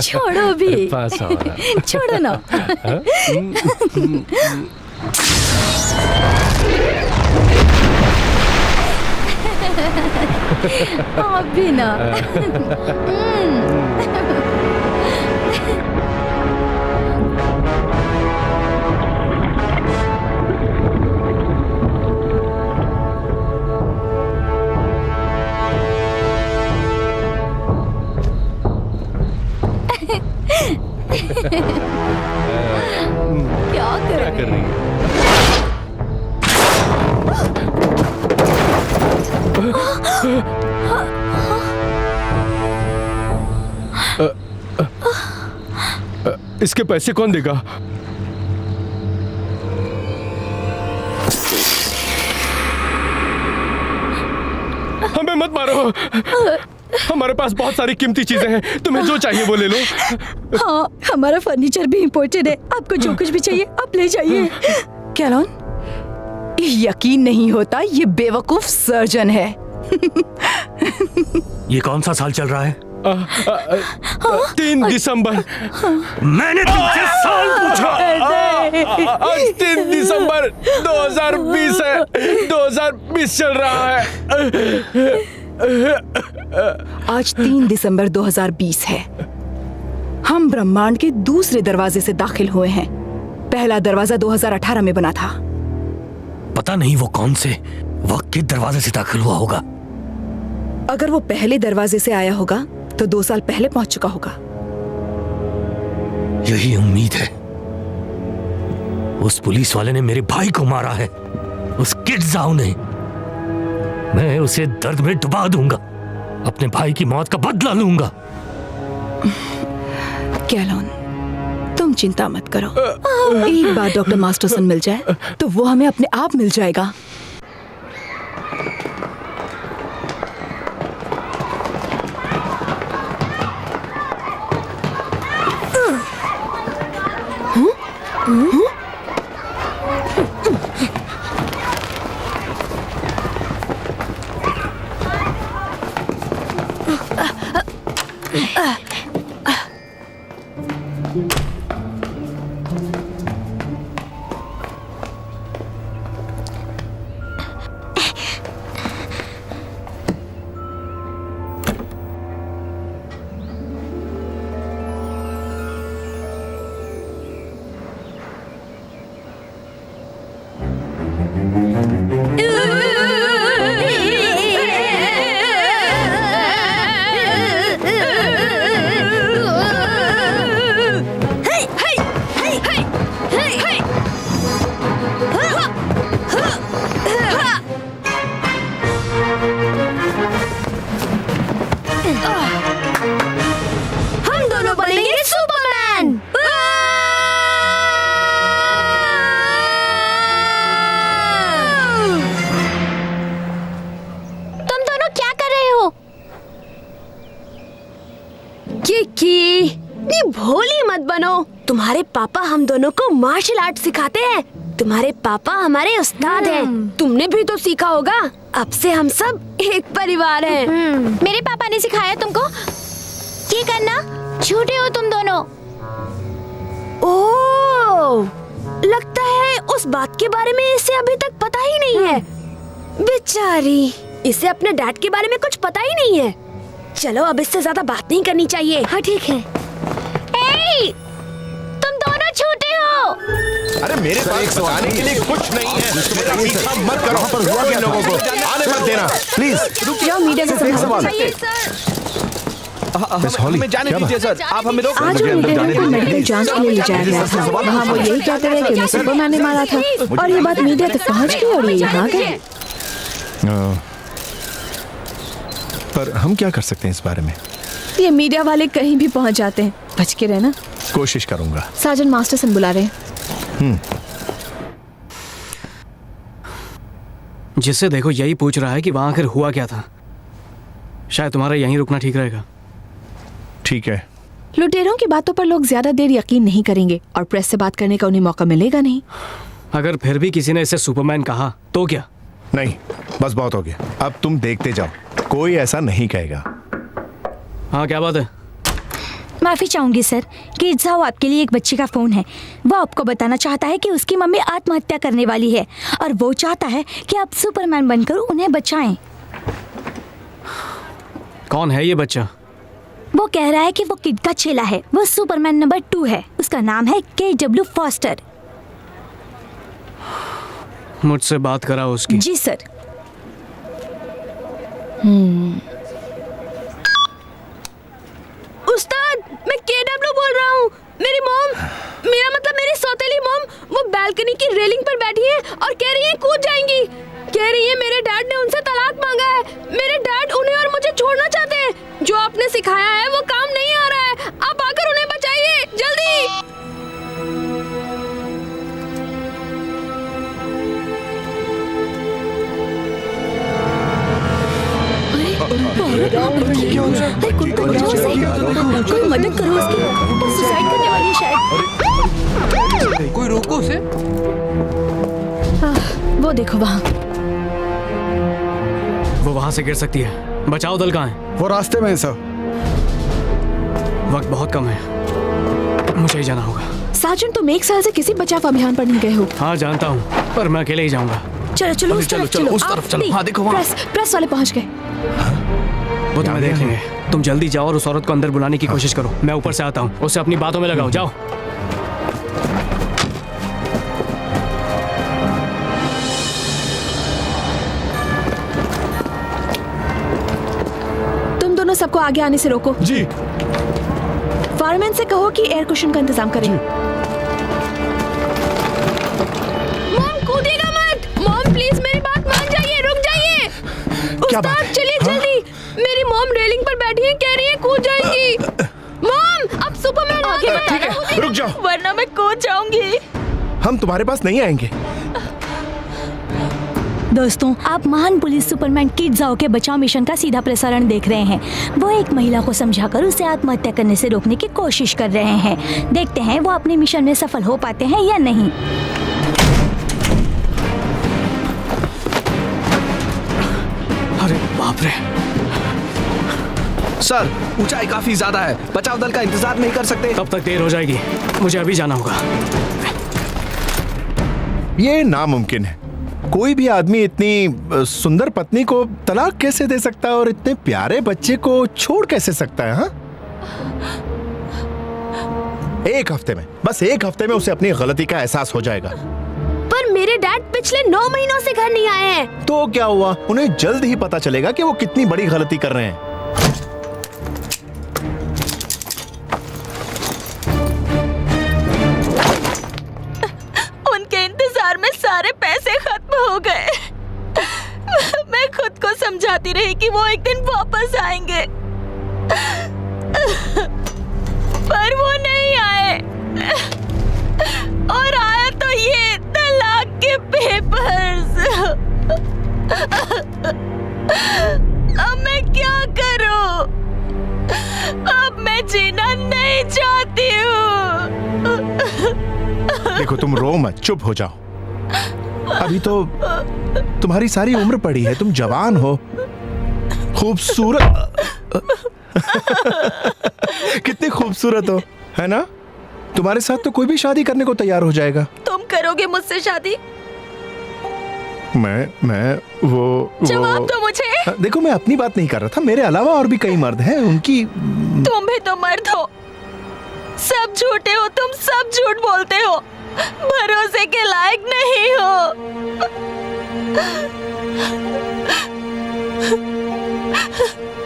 छोड़ो भी, पास हो रहा। छोड़ो ना। आप भी ना। क्या कर रही है? इसके पैसे कौन देगा? हमें मत मारो, हमारे पास बहुत सारी कीमती चीजें हैं, तुम्हें जो चाहिए वो ले लो। हाँ, हमारा फर्नीचर भी इम्पोर्टेड है, आपको जो कुछ भी चाहिए आप ले जाइए। कैलोन, यकीन नहीं होता ये बेवकूफ सर्जन है। ये कौन सा साल चल रहा है? 3 दिसंबर। मैंने तुमसे साल पूछा। आज 3 दिसंबर 2020 है। 2020 चल रहा है। आज 3 दिसंबर 2020 है। हम ब्रह्मांड के दूसरे दरवाजे से दाखिल हुए हैं। पहला दरवाजा 2018 में बना था। पता नहीं वो कौन से वक्त के दरवाजे से दाखिल हुआ होगा। अगर वो पहले दरवाजे से आया होगा तो 2 साल पहले पहुंच चुका होगा। यही उम्मीद है। उस पुलिस वाले ने मेरे भाई को मारा है, उस किड जाओ ने। मैं उसे दर्द में डुबा दूंगा, अपने भाई की मौत का बदला लूंगा। कैलोन, तुम चिंता मत करो। एक बार डॉक्टर मास्टरसन मिल जाए तो वो हमें अपने आप मिल जाएगा। मत बनो। तुम्हारे पापा हम दोनों को मार्शल आर्ट सिखाते हैं। तुम्हारे पापा हमारे उस्ताद हैं। तुमने भी तो सीखा होगा। अब से हम सब एक परिवार हैं। मेरे पापा ने सिखाया तुमको ये करना? झूठे हो तुम दोनों। ओह, लगता है उस बात के बारे में इसे अभी तक पता ही नहीं है। बेचारी, इसे अपने डैड के बारे में कुछ पता ही नहीं है। चलो अब इससे ज्यादा बात नहीं करनी चाहिए। हाँ ठीक है। ए, तुम दोनों झूठे हो। अरे मेरे पास बताने के लिए कुछ नहीं है। मेरा पीछा मत करो, पर हुआ इन लोगों को आने मत देना प्लीज। रुक जाओ, मीडिया से सवाल। हमें जाने दीजिए सर, आप हमें रोक। आज मीडिया को मेडिकल जांच के लिए ले जाया गया था। वहाँ वो यही कहते रहे कि उन्हें सुपरमैन ने मारा था, और ये बात मीडिया तक पहुँच गई और ये यहाँ गए। पर हम क्या कर सकते हैं इस बारे में? ये मीडिया वाले कहीं भी पहुँच जाते हैं। बच के रहना। कोशिश करूंगा। सार्जेंट मास्टरसन बुला रहे हैं। जिससे देखो यही पूछ रहा है कि वहां आखिर हुआ क्या था। शायद तुम्हारा यहीं रुकना ठीक रहेगा। ठीक है। लुटेरों की बातों पर लोग ज्यादा देर यकीन नहीं करेंगे और प्रेस से बात करने का उन्हें मौका मिलेगा नहीं। अगर फिर भी किसी ने इसे सुपरमैन कहा तो क्या? नहीं, बस बहुत हो गया। अब तुम देखते जाओ, कोई ऐसा नहीं कहेगा। हाँ, क्या बात है? माफी चाहूंगी सर, किड ज़ाओ आपके लिए एक बच्ची का फोन है। वो आपको बताना चाहता है कि उसकी मम्मी आत्महत्या करने वाली है और वो चाहता है कि आप सुपरमैन बनकर उन्हें बचाएं। कौन है ये बच्चा? वो कह रहा है कि वो किड का चेला है। वो सुपरमैन नंबर 2 है। उसका नाम है KW फॉस्टर। मुझसे बात करा उसकी? जी सर। उस्ताद, मैं KW बोल रहा हूँ। मेरी मॉम, मेरा मतलब मेरी सौतेली मॉम, वो बालकनी की रेलिंग पर बैठी है और कह रही है कूद जाएंगी। कह रही है मेरे डैड ने उनसे तलाक मांगा है। मेरे डैड उन्हें और मुझे छोड़ना चाहते हैं। जो आपने सिखाया है वो काम नहीं आ रहा है। आप आकर उन्हें बचाइए, जल्दी। कोई मदद करो उसकी। वो सुसाइड करने वाली है शायद। कोई रोको उसे। वो देखो वहाँ। वो वहां से गिर सकती है। बचाओ दल कहाँ है? वो रास्ते में है सर। वक्त बहुत कम है, मुझे ही जाना होगा। सार्जेंट, तुम एक साल से किसी बचाव अभियान पर नहीं गए हो। हाँ जानता हूँ, पर मैं अकेले ही जाऊंगा। चलो चलो उस तरफ चलो। उस तरफ चलो। हाँ देखो वहाँ। प्रेस वाले पहुँच गए। वो तुम्हें देख लेंगे। तुम जल्दी जाओ और उस औरत को अंदर बुलाने की कोशिश करो। मैं ऊपर से आता हूँ, उसे अपनी बातों में लगाओ। जाओ। तुम दोनों सबको आगे आने से रोको। जी। फायरमैन से कहो कि एयर कुशन का इंतजाम करें। मॉम, कूदिएगा मत। मॉम प्लीज मेरी बात मान जाइए, रुक जाइए। उस्ताद चलिए जल्दी। मेरी मॉम रेलिंग पर बैठी है, कह रही है कूद जाएंगी। मॉम, अब सुपरमैन आगे बताना। रुक जाओ, वरना मैं कूद जाऊंगी। हम तुम्हारे पास नहीं आएंगे। दोस्तों, आप महान पुलिस सुपरमैन किड ज़ाओ के बचाव मिशन का सीधा प्रसारण देख रहे हैं। वो एक महिला को समझाकर उसे आत्महत्या करने से रोकने की कोशिश कर रहे हैं। देखते हैं वो अपने मिशन में सफल हो पाते हैं या नहीं। अरे बाप रे। सर, ऊंचाई काफी ज्यादा है। बचाव दल का इंतजार नहीं कर सकते। तब तक देर हो जाएगी। मुझे अभी जाना होगा। ये नामुमकिन है। कोई भी आदमी इतनी सुंदर पत्नी को तलाक कैसे दे सकता है और इतने प्यारे बच्चे को छोड़ कैसे सकता है? हाँ, एक हफ्ते में, बस एक हफ्ते में उसे अपनी गलती का एहसास हो जाएगा। पर मेरे डैड पिछले 9 महीनों से घर नहीं आए हैं। तो क्या हुआ? उन्हें जल्द ही पता चलेगा कि वो कितनी बड़ी गलती कर रहे हैं। उनके इंतजार में सारे पैसे खत्म हो गए। मैं खुद को समझाती रही कि वो एक दिन वापस आएंगे, पर वो नहीं आए। और आया तो ये तलाक के पेपर्स। अब मैं क्या करूं? अब मैं जीना नहीं चाहती हूँ। देखो तुम रो मत, चुप हो जाओ। अभी तो तुम्हारी सारी उम्र पड़ी है, तुम जवान हो, खूबसूरत कितनी खूबसूरत हो, है ना? तुम्हारे साथ तो कोई भी शादी करने को तैयार हो जाएगा। तुम करोगे मुझसे शादी? मैं वो जवाब दो मुझे। देखो मैं अपनी बात नहीं कर रहा था, मेरे अलावा और भी कई मर्द हैं, उनकी। तुम भी तो मर्द हो, सब झूठे हो, तुम सब झूठ बोलते हो, भरोसे के लायक नहीं हो।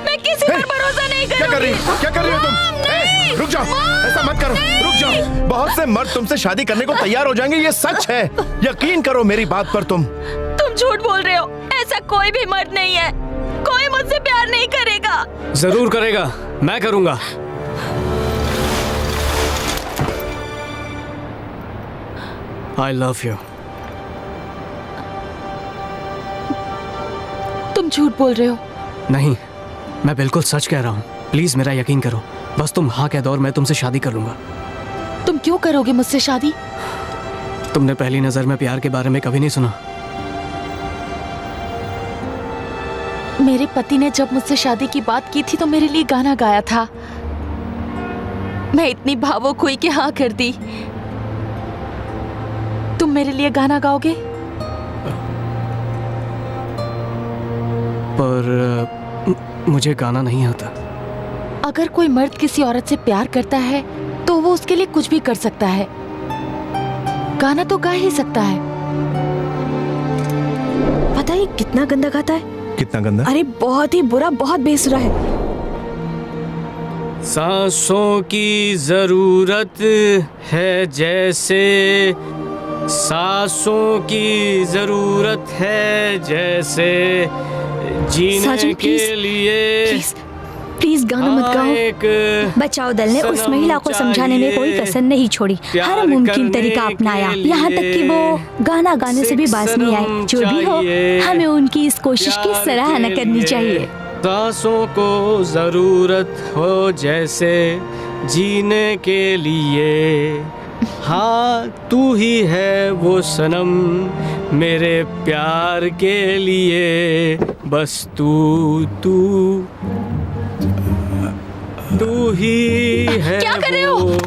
मैं किसी पर भरोसा नहीं करूंगी। क्या कर रही हो तुम? रुक जाओ, ऐसा मत करो, रुक जाओ। बहुत से मर्द तुमसे शादी करने को तैयार हो जाएंगे, ये सच है, यकीन करो मेरी बात पर। तुम झूठ बोल रहे हो, ऐसा कोई भी मर्द नहीं है, कोई मुझसे प्यार नहीं करेगा। जरूर करेगा, मैं करूंगा। I love you. तुम झूठ बोल रहे हो। नहीं, मैं बिल्कुल सच कह रहा हूँ। प्लीज मेरा यकीन करो, बस तुम हाँ कह दो और मैं तुमसे शादी कर लूंगा। तुम क्यों करोगे मुझसे शादी? तुमने पहली नजर में प्यार के बारे में कभी नहीं सुना? मेरे पति ने जब मुझसे शादी की बात की थी तो मेरे लिए गाना गाया था। मैं इतनी भावुक हुई कि हाँ कर दी। तुम मेरे लिए गाना गाओगे? पर मुझे गाना नहीं आता। अगर कोई मर्द किसी औरत से प्यार करता है तो वो उसके लिए कुछ भी कर सकता है, गाना तो गा ही सकता है। पता है कितना गंदा गाता है? कितना गंदा? अरे बहुत ही बुरा, बहुत बेसुरा है। सांसों की जरूरत है जैसे, सांसों की जरूरत है जैसे, जीने साजन, के लिए प्लीज गाना मत गाओ। बचाओ दल ने उस महिला को समझाने में कोई कसर नहीं छोड़ी, हर मुमकिन तरीका अपनाया, यहाँ तक कि वो गाना गाने से भी बाज नहीं आए। जो भी हो, हमें उनकी इस कोशिश की सराहना करनी चाहिए। सांसों को जरूरत हो जैसे, जीने के लिए, हाँ तू ही है वो सनम मेरे प्यार के लिए, बस तू ही है। क्या कर रहे हो?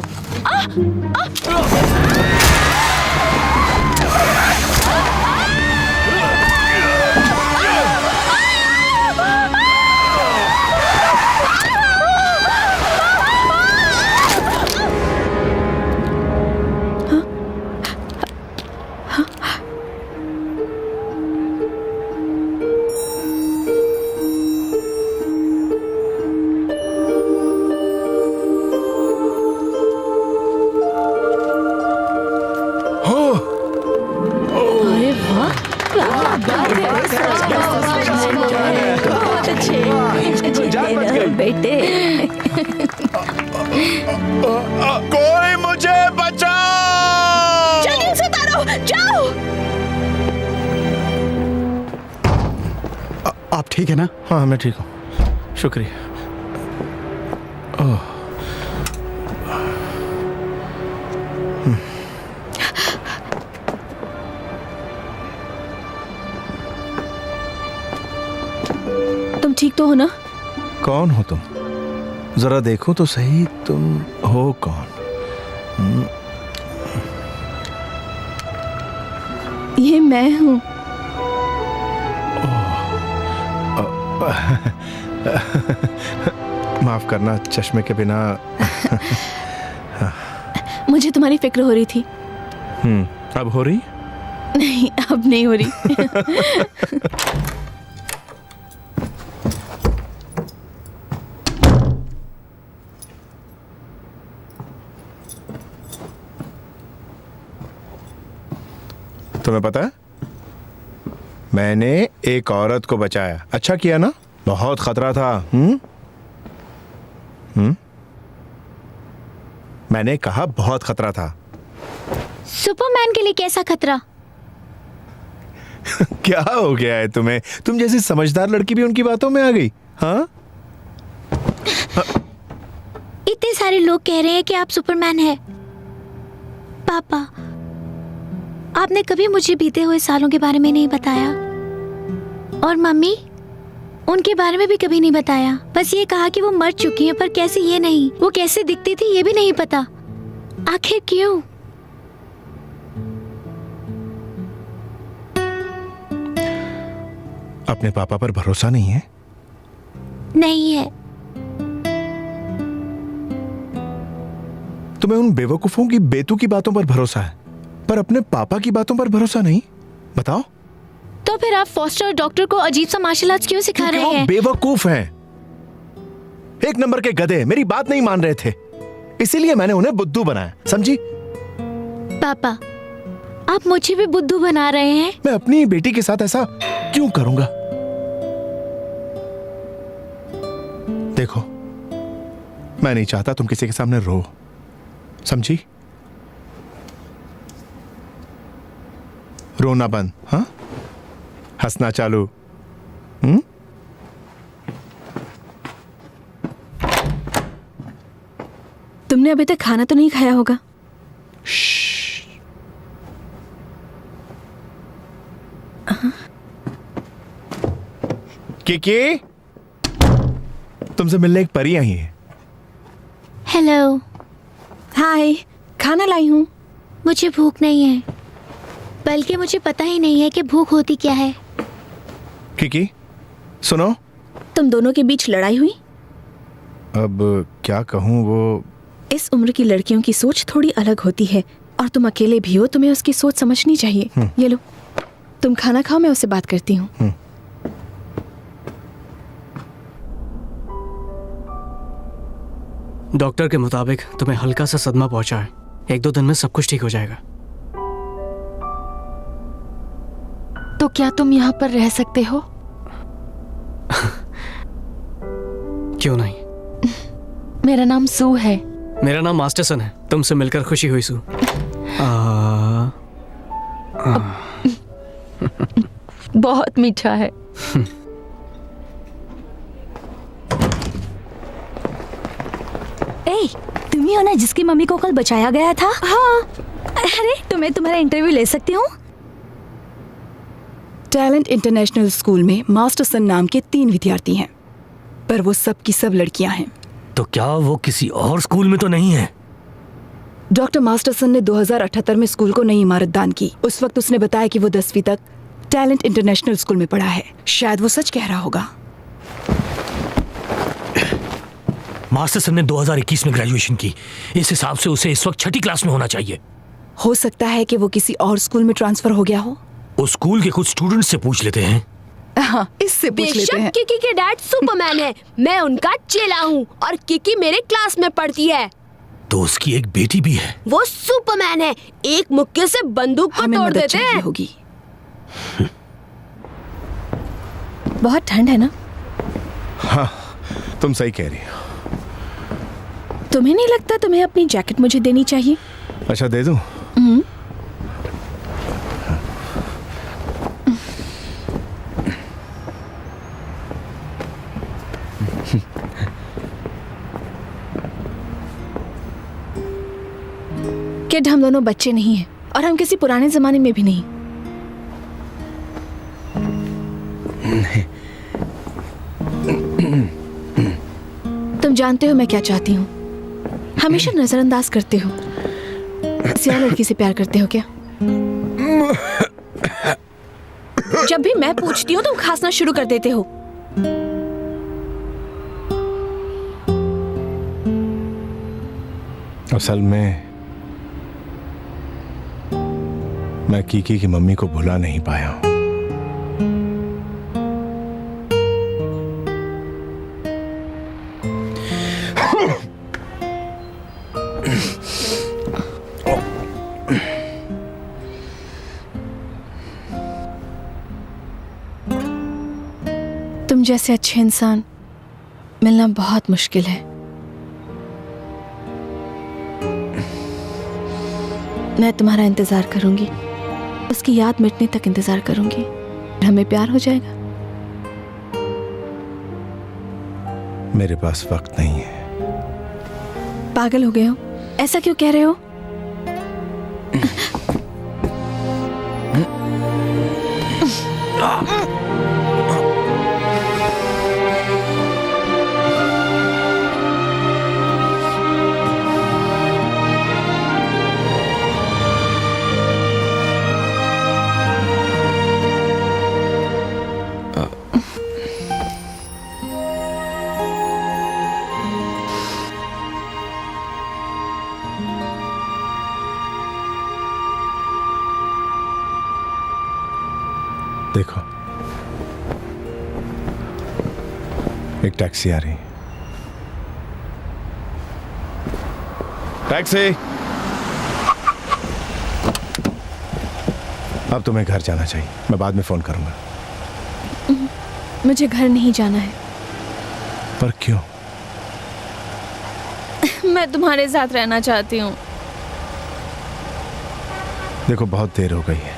बेटे कोई मुझे बचाओ! जल्दी उसे उतारो, जाओ। आप ठीक है ना? हाँ मैं ठीक हूँ, शुक्रिया। तुम ठीक तो हो ना? कौन हो तुम? जरा देखो तो सही, तुम हो कौन? ये मैं हूँ। माफ करना, चश्मे के बिना। मुझे तुम्हारी फिक्र हो रही थी। अब हो रही? नहीं, अब नहीं हो रही। तुम्हें पता है, मैंने एक औरत को बचाया। अच्छा किया ना? बहुत खतरा था। मैंने कहा बहुत खतरा था। सुपरमैन के लिए कैसा खतरा? क्या हो गया है तुम्हें? तुम जैसी समझदार लड़की भी उनकी बातों में आ गई। हाँ, इतने सारे लोग कह रहे हैं कि आप सुपरमैन हैं। पापा, आपने कभी मुझे बीते हुए सालों के बारे में नहीं बताया, और मम्मी उनके बारे में भी कभी नहीं बताया। बस ये कहा कि वो मर चुकी हैं, पर कैसे ये नहीं, वो कैसे दिखती थी ये भी नहीं पता। आखिर क्यों? अपने पापा पर भरोसा नहीं है? नहीं है। तुम्हें उन बेवकूफों की बेतुकी बातों पर भरोसा है, पर अपने पापा की बातों पर भरोसा नहीं? बताओ। तो फिर आप फॉस्टर और डॉक्टर को अजीब सा मार्शल आर्ट्स क्यों सिखा रहे हैं? बेवकूफ हैं, एक नंबर के गधे, मेरी बात नहीं मान रहे थे, इसीलिए मैंने उन्हें बुद्धू बनाया, समझी? पापा, आप मुझे भी बुद्धू बना रहे हैं। मैं अपनी बेटी के साथ ऐसा क्यों करूंगा? देखो, मैं नहीं चाहता तुम किसी के सामने रो, समझी? रोना बंद, हाँ? हंसना चालू। तुमने अभी तक खाना तो नहीं खाया होगा? किकी, तुमसे मिलने एक परी आई है। हेलो। हाय, खाना लाई हूँ। मुझे भूख नहीं है, बल्कि मुझे पता ही नहीं है कि भूख होती क्या है। किकी, सुनो। तुम दोनों के बीच लड़ाई हुई? अब क्या कहूँ, वो इस उम्र की लड़कियों की सोच थोड़ी अलग होती है, और तुम अकेले भी हो, तुम्हें उसकी सोच समझनी चाहिए। ये लो, तुम खाना खाओ, मैं उससे बात करती हूँ। डॉक्टर के मुताबिक तुम्हें हल्का सा सदमा पहुंचा है, 1-2 दिन में सब कुछ ठीक हो जाएगा। तो क्या तुम यहाँ पर रह सकते हो? क्यों नहीं? मेरा नाम सू है। मेरा नाम मास्टरसन है। तुमसे मिलकर खुशी हुई सू। बहुत मीठा है। ए, तुम ही हो ना जिसकी मम्मी को कल बचाया गया था? हाँ। अरे, तुम्हें तुम्हारा इंटरव्यू ले सकती हूँ? टैलेंट इंटरनेशनल स्कूल में मास्टरसन नाम के 3 विद्यार्थी हैं, पर वो सब की सब लड़कियां हैं। तो क्या वो किसी और स्कूल में तो नहीं है? डॉक्टर मास्टरसन ने 2078 में स्कूल को नई इमारत दान की। उस वक्त उसने बताया कि वो 10वीं तक टैलेंट इंटरनेशनल स्कूल में पढ़ा है। शायद वो सच कह रहा होगा। मास्टरसन ने 2021 में ग्रेजुएशन की। इस हिसाब से उसे इस वक्त 6ठी क्लास में होना चाहिए। हो सकता है कि वो किसी और स्कूल में ट्रांसफर हो गया हो। उस स्कूल के कुछ स्टूडेंट्स से पूछ लेते हैं। हाँ, इससे पूछ लेते हैं। किकी के डैड सुपरमैन है, मैं उनका चेला हूँ, और किकी मेरे क्लास में पढ़ती है। तो उसकी एक बेटी भी है। वो सुपरमैन है, एक मुक्के से बंदूक को तोड़ देते हैं। होगी। बहुत ठंड है ना? हाँ, तुम सही कह रही हो। तुम्हें नहीं लगता तुम्हें अपनी जैकेट मुझे देनी चाहिए? अच्छा, दे दूं? किड, हम दोनों बच्चे नहीं हैं, और हम किसी पुराने जमाने में भी नहीं। तुम जानते हो मैं क्या चाहती हूँ। हमेशा नजरअंदाज करते हो। किसी और लड़की से प्यार करते हो क्या? जब भी मैं पूछती हूँ तुम खांसना शुरू कर देते हो। असल में मैं कीकी की मम्मी को भुला नहीं पाया हूं। तुम जैसे अच्छे इंसान मिलना बहुत मुश्किल है। मैं तुम्हारा इंतजार करूंगी, उसकी याद मिटने तक इंतजार करूंगी। हमें प्यार हो जाएगा। मेरे पास वक्त नहीं है। पागल हो गए हो? ऐसा क्यों कह रहे हो? एक टैक्सी आ रही। टैक्सी। अब तुम्हें घर जाना चाहिए, मैं बाद में फोन करूंगा। मुझे घर नहीं जाना है। पर क्यों? मैं तुम्हारे साथ रहना चाहती हूँ। देखो बहुत देर हो गई है।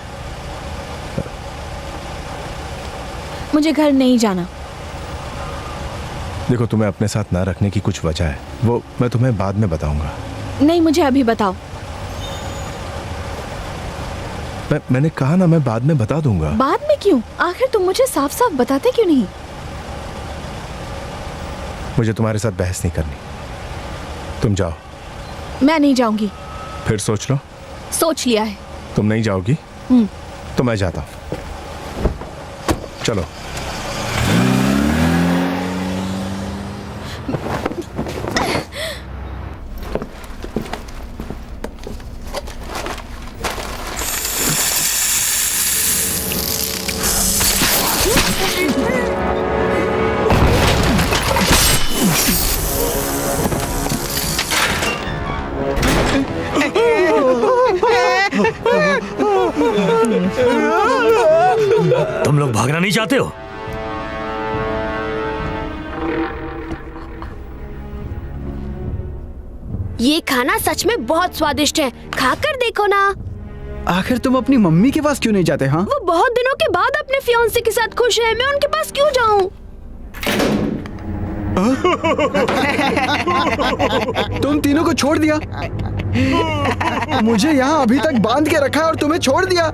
मुझे घर नहीं जाना। देखो तुम्हें अपने साथ ना रखने की कुछ वजह है, वो मैं तुम्हें बाद में बताऊंगा। नहीं, मुझे अभी बताओ। मैंने कहा ना, मैं बाद में बता दूंगा। बाद में क्यों? आखिर तुम मुझे साफ साफ बताते क्यों नहीं? मुझे तुम्हारे साथ बहस नहीं करनी, तुम जाओ। मैं नहीं जाऊंगी। फिर सोच लो। सोच लिया है। तुम नहीं जाओगी तो मैं जाता हूं। चलो। तुम लोग भागना नहीं चाहते हो? ये खाना सच में बहुत स्वादिष्ट है, खाकर देखो ना। आखिर तुम अपनी मम्मी के पास क्यों नहीं जाते? हाँ, वो बहुत दिनों के बाद अपने फियांसे के साथ खुश है, मैं उनके पास क्यों जाऊं? तुम तीनों को छोड़ दिया। मुझे यहाँ अभी तक बांध के रखा और तुम्हें छोड़ दिया।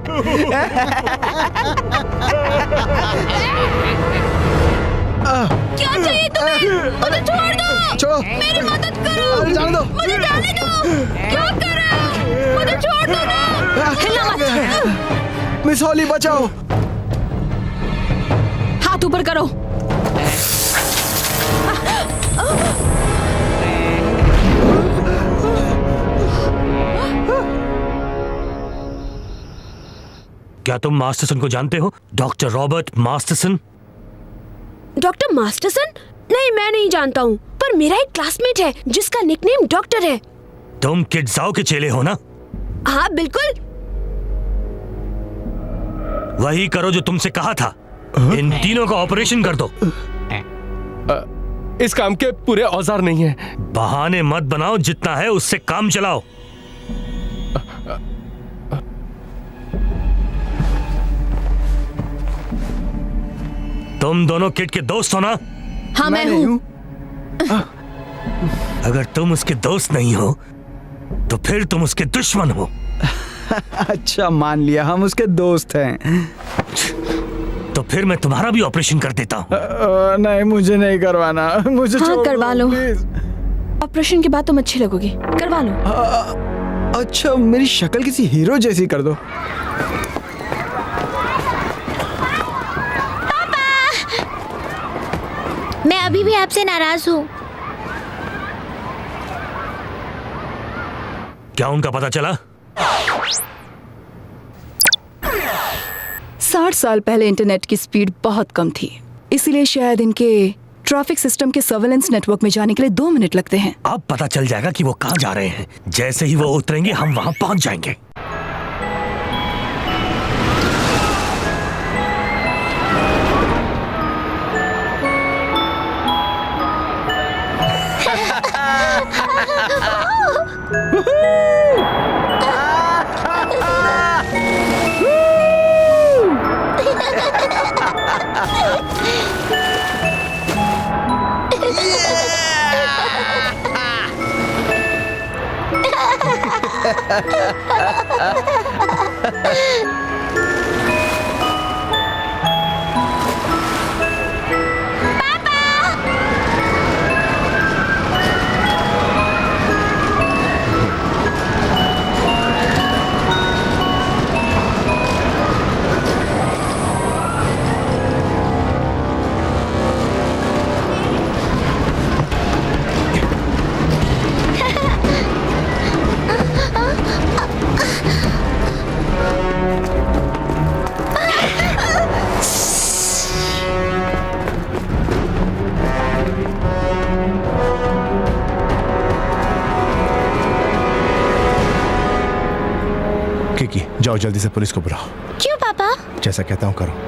क्या चाहिए तुम्हें? मुझे छोड़ दो। छोड़ो। मेरी मदद करो। जाने दो। मुझे जाने दो। क्या कर रहे हो? मुझे छोड़ दो ना। हिलना मत। मिस हॉली बचाओ। हाथ ऊपर करो। क्या तुम मास्टरसन को जानते हो? Doctor Robert Masterson. Doctor Masterson? नहीं, मैं नहीं जानता हूँ, पर मेरा एक क्लासमेट है जिसका निकनेम डॉक्टर है। तुम किड जाओ के चेले हो ना? हाँ बिल्कुल। वही करो जो तुमसे कहा था। इन तीनों का ऑपरेशन कर दो। इस काम के पूरे औजार नहीं है। बहाने मत बनाओ, जितना है उससे काम चलाओ। तुम दोनों किड के दोस्त हो ना? हाँ, मैं हूँ। अगर तुम उसके दोस्त नहीं हो तो फिर तुम उसके दुश्मन हो। अच्छा, मान लिया हम उसके दोस्त हैं। तो फिर मैं तुम्हारा भी ऑपरेशन कर देता हूँ। नहीं, मुझे नहीं करवाना। मुझे हाँ, करवा लो। प्लीज। ऑपरेशन के बाद तुम अच्छे लगोगे, करवा लो। अच्छा, मेरी शक्ल किसी हीरो जैसी कर दो। मैं अभी भी आपसे नाराज हूँ। क्या उनका पता चला? 60 साल पहले इंटरनेट की स्पीड बहुत कम थी, इसीलिए शायद इनके ट्रैफिक सिस्टम के सर्वेलेंस नेटवर्क में जाने के लिए 2 मिनट लगते हैं। अब पता चल जाएगा कि वो कहाँ जा रहे हैं। जैसे ही वो उतरेंगे हम वहां पहुंच जाएंगे। जाओ जल्दी से पुलिस को बुलाओ। क्यों पापा? जैसा कहता हूँ करो।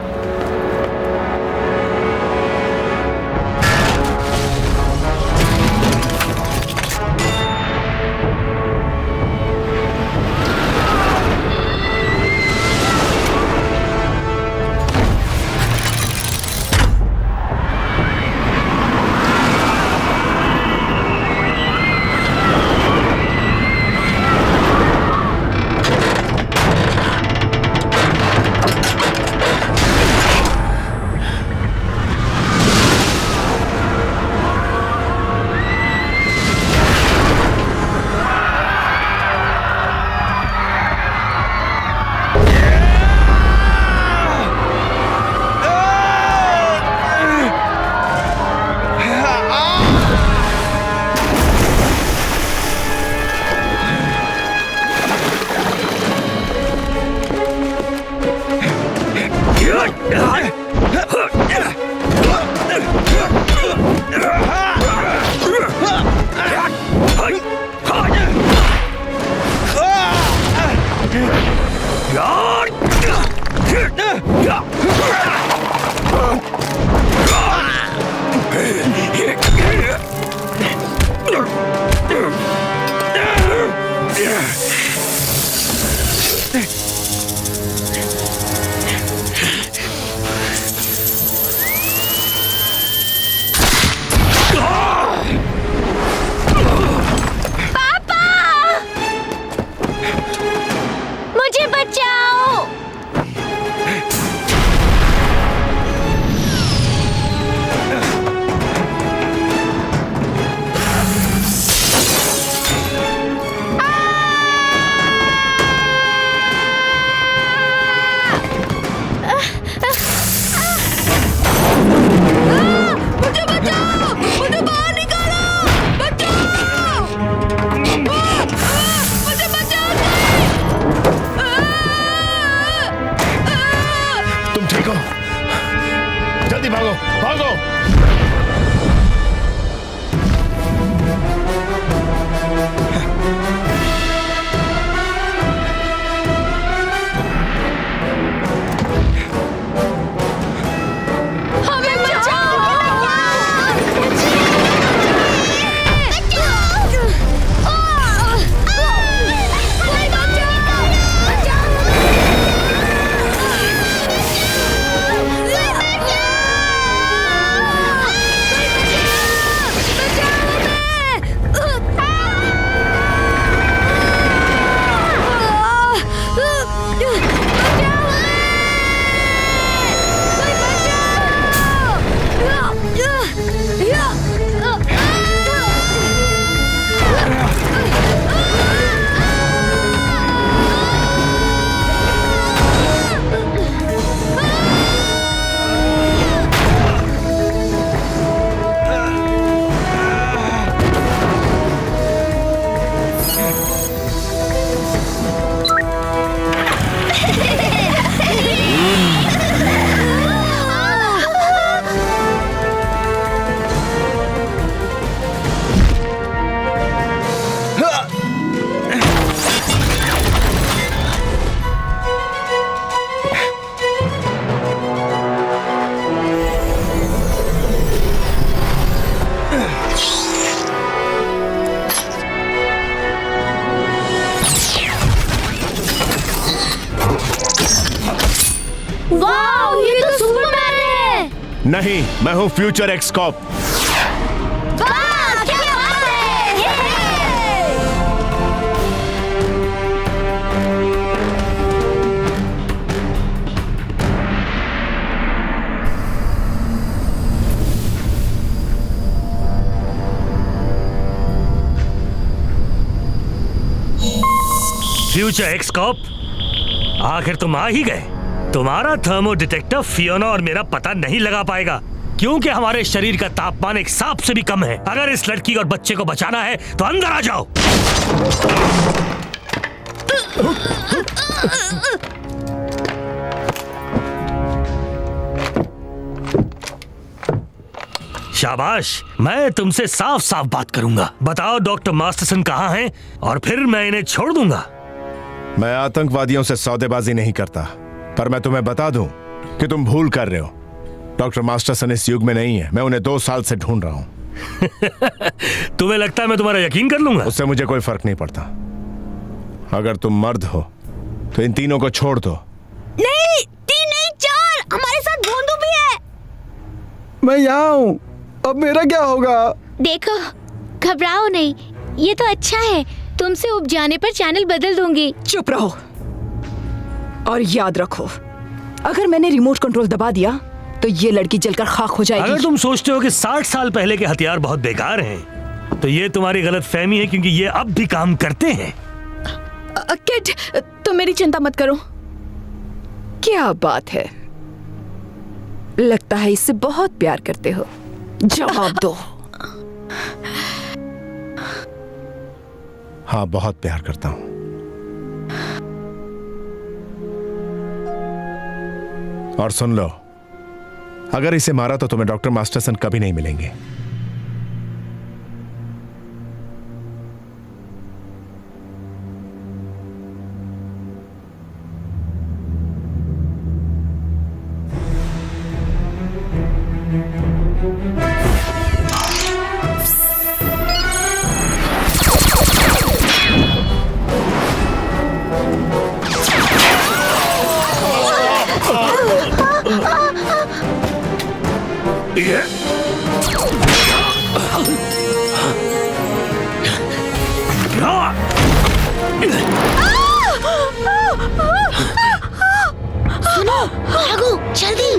मुझे बचाओ। तुम ठीक हो? जल्दी भागो भागो। हमें बचाओ। वाओ, ये तो सुपरमैन है। नहीं, मैं हूँ फ्यूचर एक्स कॉप। वाह, क्या बात है। फ्यूचर एक्स कॉप, आखिर तुम आ ही गए। तुम्हारा थर्मो डिटेक्टर फियोना और मेरा पता नहीं लगा पाएगा, क्योंकि हमारे शरीर का तापमान एक सांप से भी कम है। अगर इस लड़की और बच्चे को बचाना है तो अंदर आ जाओ। शाबाश, मैं तुमसे साफ साफ बात करूंगा। बताओ डॉक्टर मास्टरसन कहाँ हैं और फिर मैं इन्हें छोड़ दूंगा। मैं आतंकवादियों से सौदेबाजी नहीं करता, पर मैं तुम्हें बता दूं कि तुम भूल कर रहे हो। डॉक्टर मास्टरसन इस युग में नहीं है। मैं उन्हें 2 साल से ढूंढ रहा हूं। तुम्हें लगता है मैं तुम्हारा यकीन कर लूंगा? उससे मुझे कोई फर्क नहीं पड़ता। अगर तुम मर्द हो तो इन तीनों को छोड़ दो। नहीं, 3 नहीं 4, हमारे साथ भोंदू भी है। मैं यहाँ हूँ, अब मेरा क्या होगा? देखो, घबराओ नहीं, ये तो अच्छा है। तुमसे उब जाने पर चैनल बदल दूंगी। चुप रहो और याद रखो, अगर मैंने रिमोट कंट्रोल दबा दिया तो ये लड़की जलकर खाक हो जाएगी। अगर तुम सोचते हो कि 60 साल पहले के हथियार बहुत बेकार हैं, तो ये तुम्हारी गलत फहमी है, क्योंकि ये अब भी काम करते हैं। किड, तुम मेरी चिंता मत करो। क्या बात है, लगता है इससे बहुत प्यार करते हो। जवाब दो। हाँ, बहुत प्यार करता हूं। और सुन लो, अगर इसे मारा तो तुम्हें डॉक्टर मास्टरसन कभी नहीं मिलेंगे। सुनो, भागो जल्दी।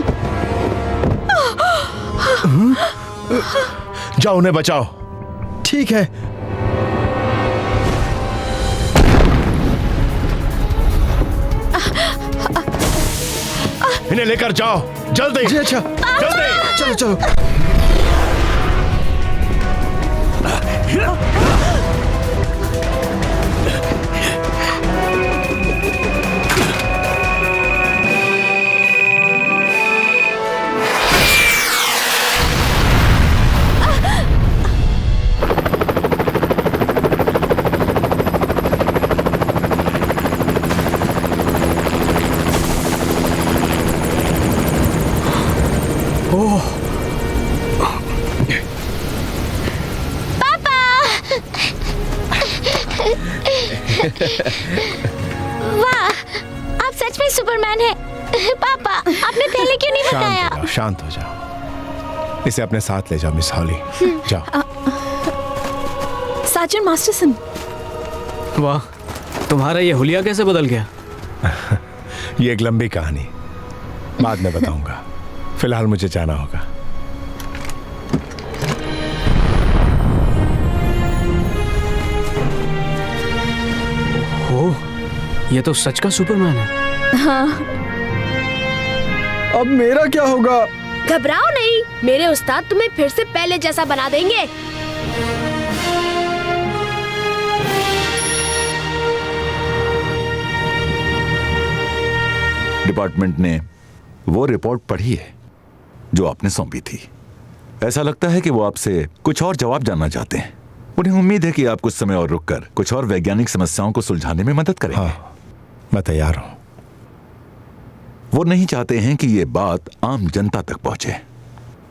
जाओ, उन्हें बचाओ। ठीक है। इन्हें लेकर जाओ जल्दी। जी अच्छा, जल्दी। चलो चलो। वाह, आप सच में सुपरमैन हैं। पापा, आपने पहले क्यों नहीं बताया? शांत हो जाओ। इसे अपने साथ ले जाओ मिस हॉली। जाओ। साजन मास्टरसन। वाह, तुम्हारा ये हुलिया कैसे बदल गया? ये एक लंबी कहानी, बाद में बताऊंगा। फिलहाल मुझे जाना होगा। ओह, ये तो सच का सुपरमैन है। हाँ। अब मेरा क्या होगा? घबराओ नहीं, मेरे उस्ताद तुम्हें फिर से पहले जैसा बना देंगे। डिपार्टमेंट ने वो रिपोर्ट पढ़ी है जो आपने सौंपी थी। ऐसा लगता है कि वो आपसे कुछ और जवाब जानना चाहते हैं। उन्हें उम्मीद है कि आप कुछ समय और रुककर कुछ और वैज्ञानिक समस्याओं को सुलझाने में मदद करेंगे। हाँ, मैं तैयार हूं। वो नहीं चाहते हैं कि ये बात आम जनता तक पहुंचे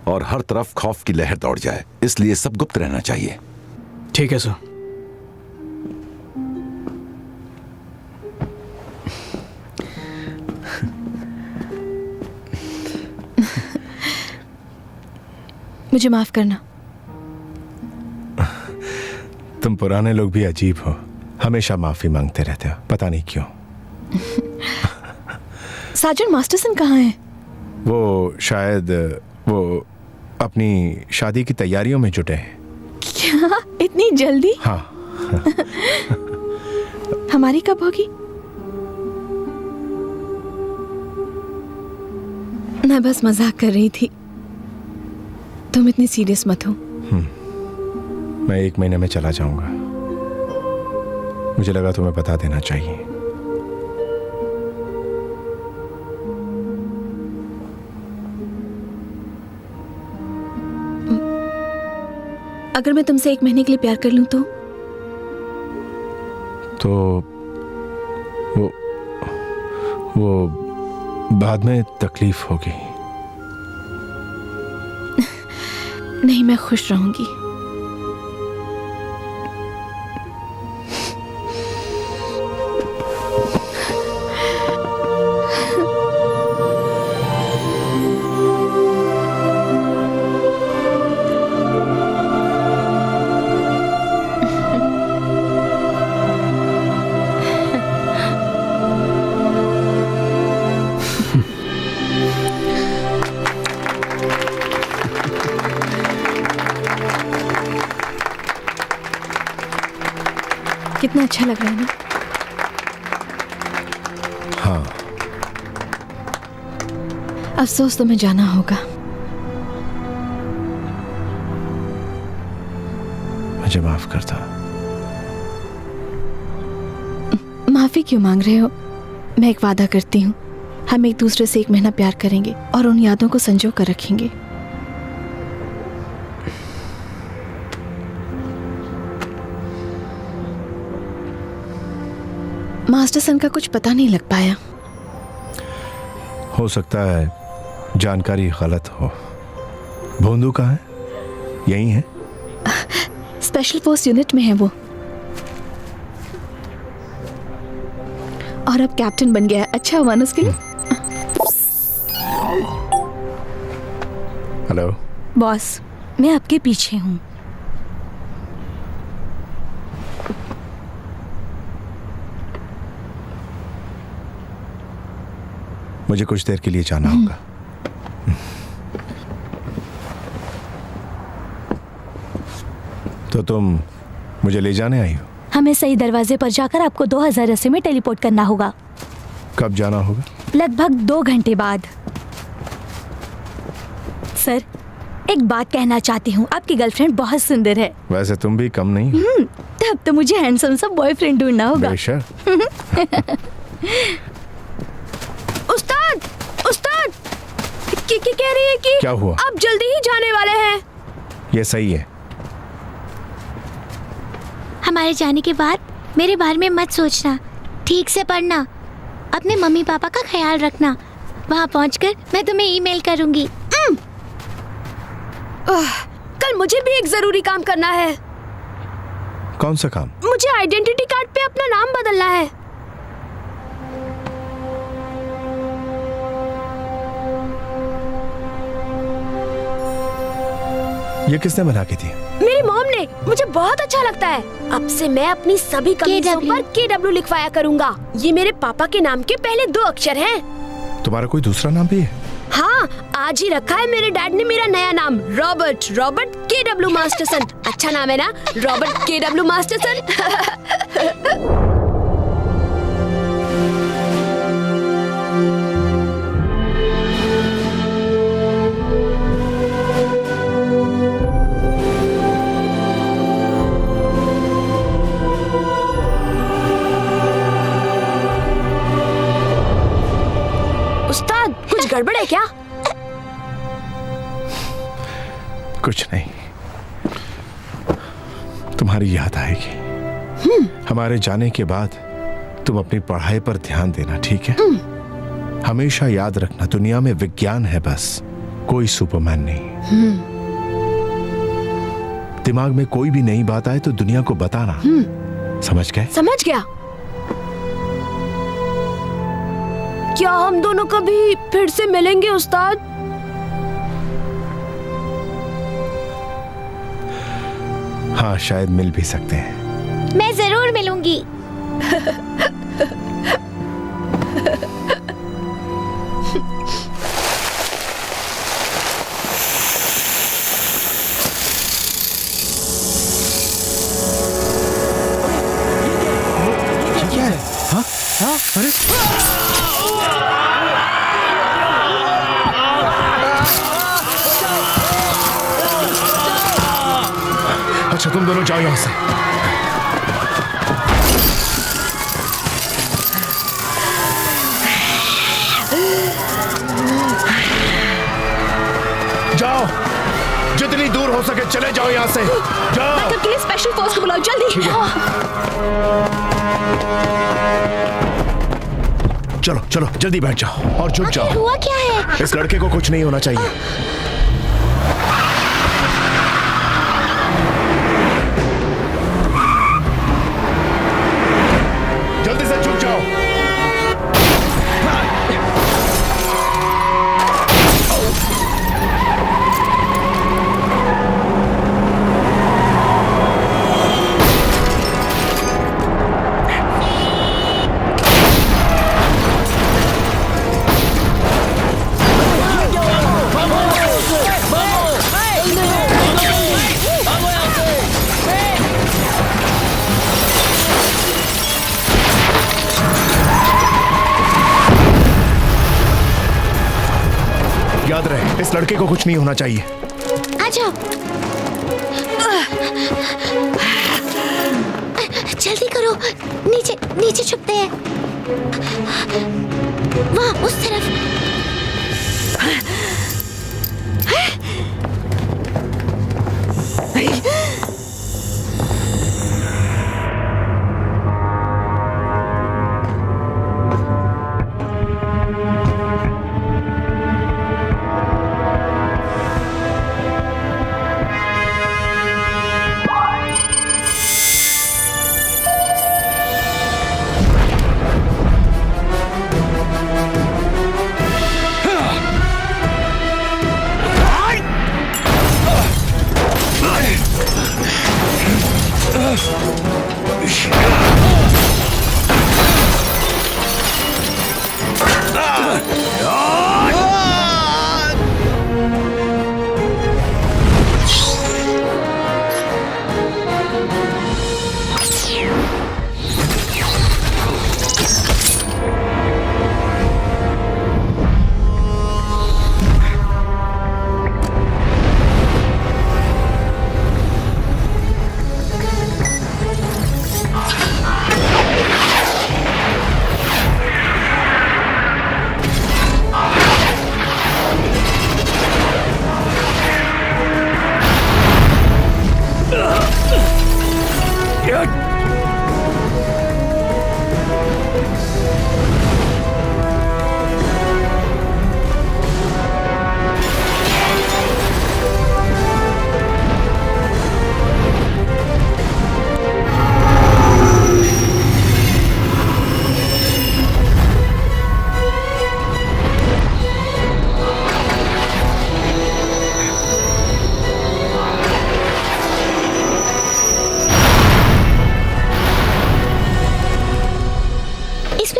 और हर तरफ खौफ की लहर दौड़ जाए, इसलिए सब गुप्त रहना चाहिए। ठीक है सर। मुझे माफ करना। तुम पुराने लोग भी अजीब हो, हमेशा माफी मांगते रहते हो, पता नहीं क्यों। साजन मास्टरसन कहाँ हैं? वो शायद वो अपनी शादी की तैयारियों में जुटे हैं। क्या इतनी जल्दी? हाँ। हमारी कब होगी? मैं बस मजाक कर रही थी, तुम इतनी सीरियस मत हो। मैं 1 महीने में चला जाऊंगा। मुझे लगा तुम्हें बता देना चाहिए। अगर मैं तुमसे 1 महीने के लिए प्यार कर लूं तो वो वो बाद में तकलीफ होगी। नहीं, मैं खुश रहूंगी। कितना अच्छा लग रहा है ना? हाँ। अफसोस तुम्हें जाना होगा। मुझे माफ करता। माफी क्यों मांग रहे हो? मैं एक वादा करती हूँ, हम एक दूसरे से 1 महीना प्यार करेंगे और उन यादों को संजो कर रखेंगे। मास्टर सन का कुछ पता नहीं लग पाया। हो सकता है जानकारी गलत हो। भोंदू कहाँ है? यही है? स्पेशल फोर्स यूनिट में है वो, और अब कैप्टन बन गया है। अच्छा हुआ ना उसके लिए। हेलो बॉस, मैं आपके पीछे हूँ। मुझे कुछ देर के लिए जाना होगा। तो तुम मुझे ले जाने आई हो? हमें सही दरवाजे पर जाकर आपको 2080 में टेलीपोर्ट करना होगा। कब जाना होगा? लगभग 2 घंटे बाद। सर, एक बात कहना चाहती हूँ, आपकी गर्लफ्रेंड बहुत सुंदर है। वैसे तुम भी कम नहीं। तब तो मुझे हैंडसम सा बॉयफ्रेंड ढूंढना होगा। बेशक। उस्ताद, उस्ताद, कह रही है कि क्या हुआ? आप जल्दी ही जाने वाले हैं। ये सही है। हमारे जाने के बाद मेरे बारे में मत सोचना, ठीक से पढ़ना, अपने मम्मी पापा का ख्याल रखना। वहाँ पहुँचकर मैं तुम्हें ईमेल करूँगी। कल मुझे भी एक जरूरी काम करना है। कौन सा काम? मुझे आइडेंटिटी कार्ड पे अपना नाम बदलना है। ये किसने बना के दी? मेरी मॉम ने। मुझे बहुत अच्छा लगता है। अब से मैं अपनी सभी कमीजों पर KW लिखवाया करूंगा। ये मेरे पापा के नाम के पहले 2 अक्षर हैं। तुम्हारा कोई दूसरा नाम भी है? हाँ, आज ही रखा है मेरे डैड ने मेरा नया नाम, रॉबर्ट। Robert KW मास्टरसन। अच्छा नाम है ना, रॉबर्ट KW मास्टरसन। उस्ताद, कुछ गड़बड़ है क्या? कुछ नहीं, तुम्हारी याद आएगी। हमारे जाने के बाद तुम अपनी पढ़ाई पर ध्यान देना, ठीक है? हमेशा याद रखना, दुनिया में विज्ञान है बस, कोई सुपरमैन नहीं। दिमाग में कोई भी नई बात आए तो दुनिया को बताना। समझ गए? समझ गया। क्या हम दोनों कभी फिर से मिलेंगे उस्ताद? हाँ, शायद मिल भी सकते हैं। मैं जरूर मिलूंगी। क्या है? हाँ? हाँ? अरे अच्छा, तुम दोनों जाओ यहां से। जाओ, जितनी दूर हो सके चले जाओ यहां से। जाओ। बैकअप के लिए स्पेशल फोर्स को बुलाओ जल्दी। चलो चलो जल्दी बैठ जाओ और झुक जाओ। हुआ क्या है? इस लड़के को कुछ नहीं होना चाहिए। जल्दी से झुक जाओ। याद रहे, इस लड़के को कुछ नहीं होना चाहिए। आ जाओ। जल्दी करो, नीचे नीचे छुपते हैं। वहाँ उस तरफ।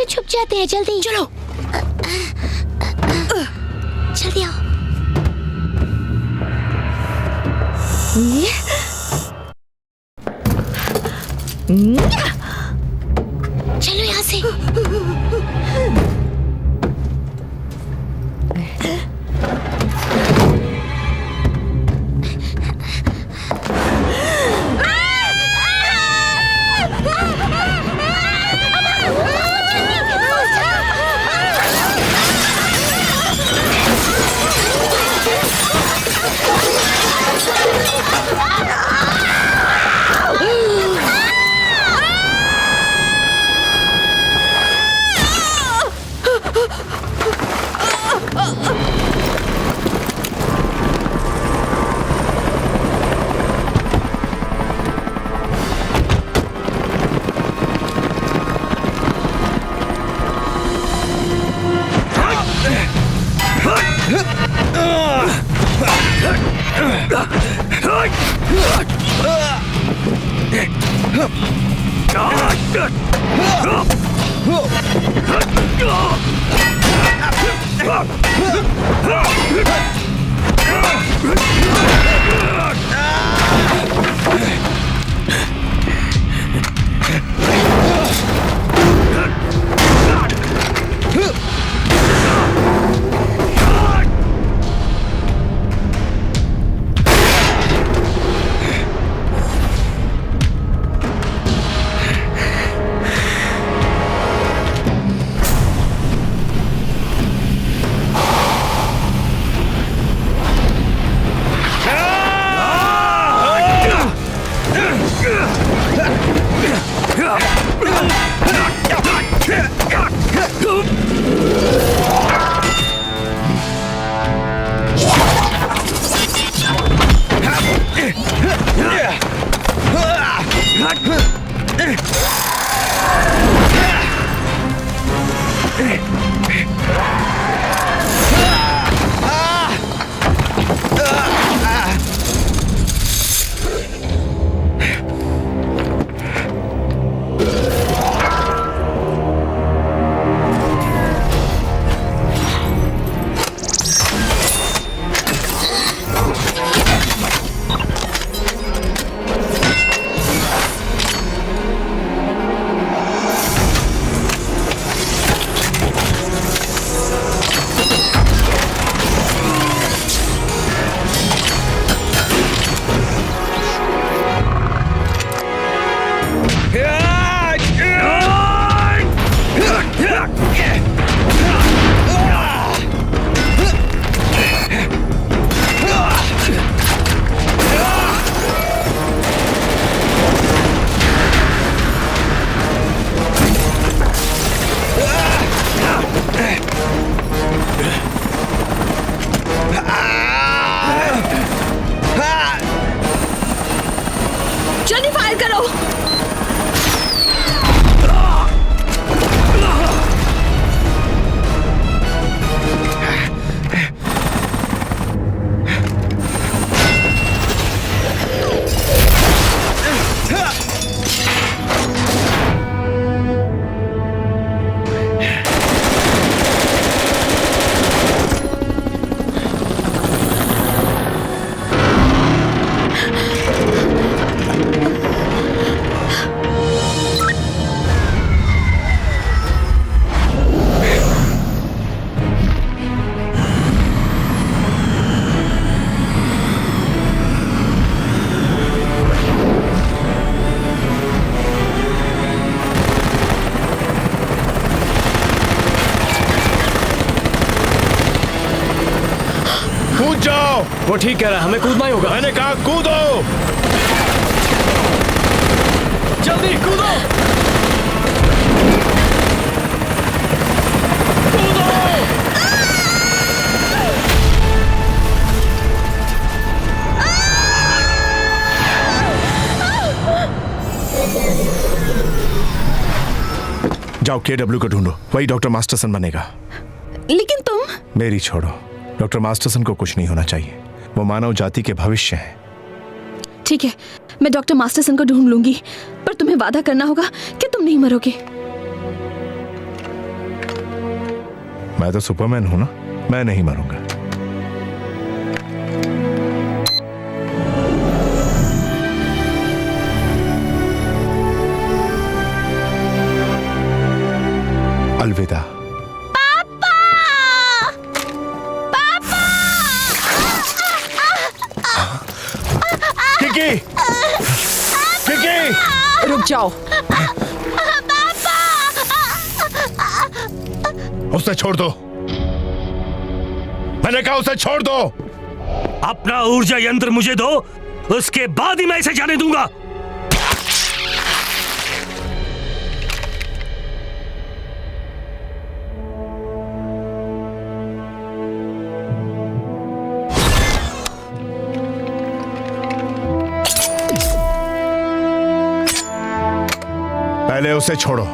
छुप जाते हैं, जल्दी चलो। जल्दी आओ। चलो यहाँ से। जल्दी फायर करो। कूद जाओ। वो ठीक कह रहा है, हमें कूदना ही होगा। मैंने कहा कूदो। जल्दी कूदो। जाओ KW को ढूंढो, वही डॉक्टर मास्टरसन बनेगा। लेकिन तुम। मेरी छोड़ो, डॉक्टर मास्टरसन को कुछ नहीं होना चाहिए। वो मानव जाति के भविष्य हैं। ठीक है, मैं डॉक्टर मास्टरसन को ढूंढ लूंगी, पर तुम्हें वादा करना होगा कि तुम नहीं मरोगे। मैं तो सुपरमैन हूं ना, मैं नहीं मरूंगा। अलविदा। पापा! पापा! किकी! किकी! रुक जाओ। उसे छोड़ दो। मैंने कहा उसे छोड़ दो। अपना ऊर्जा यंत्र मुझे दो, उसके बाद ही मैं इसे जाने दूंगा। पहले उसे छोड़ो।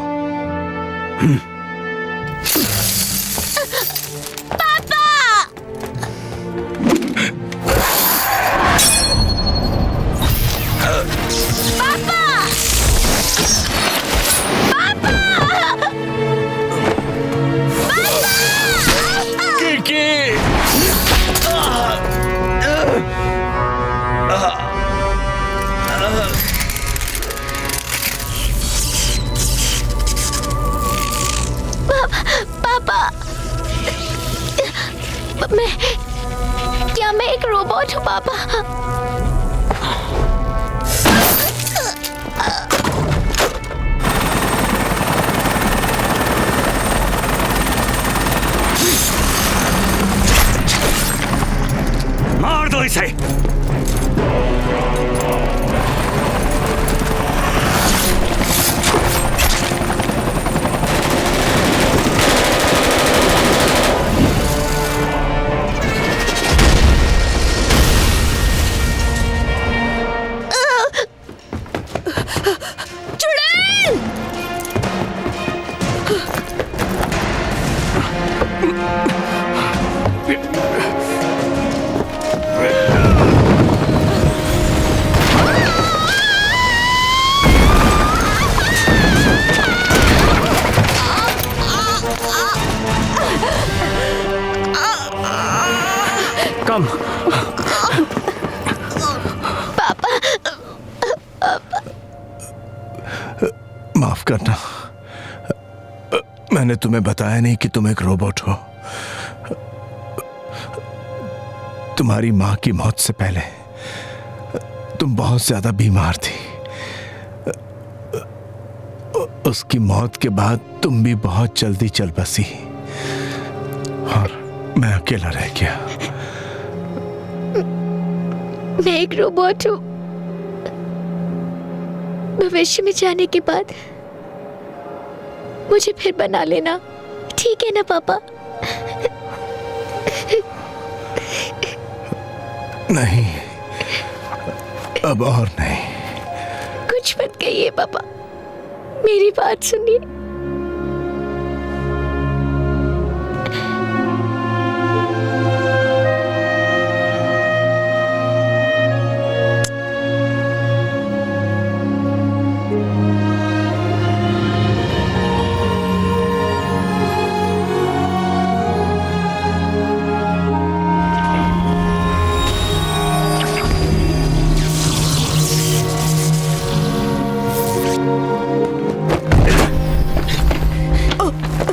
क्या मैं एक रोबोट हूँ पापा? मार दो इसे। कम। माफ करना, मैंने तुम्हें बताया नहीं कि तुम एक रोबोट हो। तुम्हारी मां की मौत से पहले तुम बहुत ज्यादा बीमार थी। उसकी मौत के बाद तुम भी बहुत जल्दी चल बसी और मैं अकेला रह गया। मैं एक रोबोट हूँ। भविष्य में जाने के बाद मुझे फिर बना लेना, ठीक है ना पापा? नहीं, अब और नहीं। कुछ मत कहिए पापा, मेरी बात सुनिए।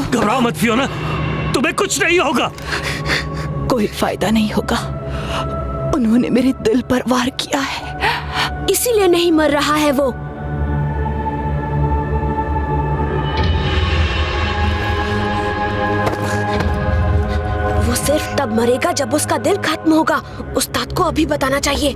घबराओ मत फियोना, तुम्हें कुछ नहीं होगा। कोई फायदा नहीं होगा, उन्होंने मेरे दिल पर वार किया है। इसीलिए नहीं मर रहा है वो। वो सिर्फ तब मरेगा जब उसका दिल खत्म होगा। उस्ताद को अभी बताना चाहिए।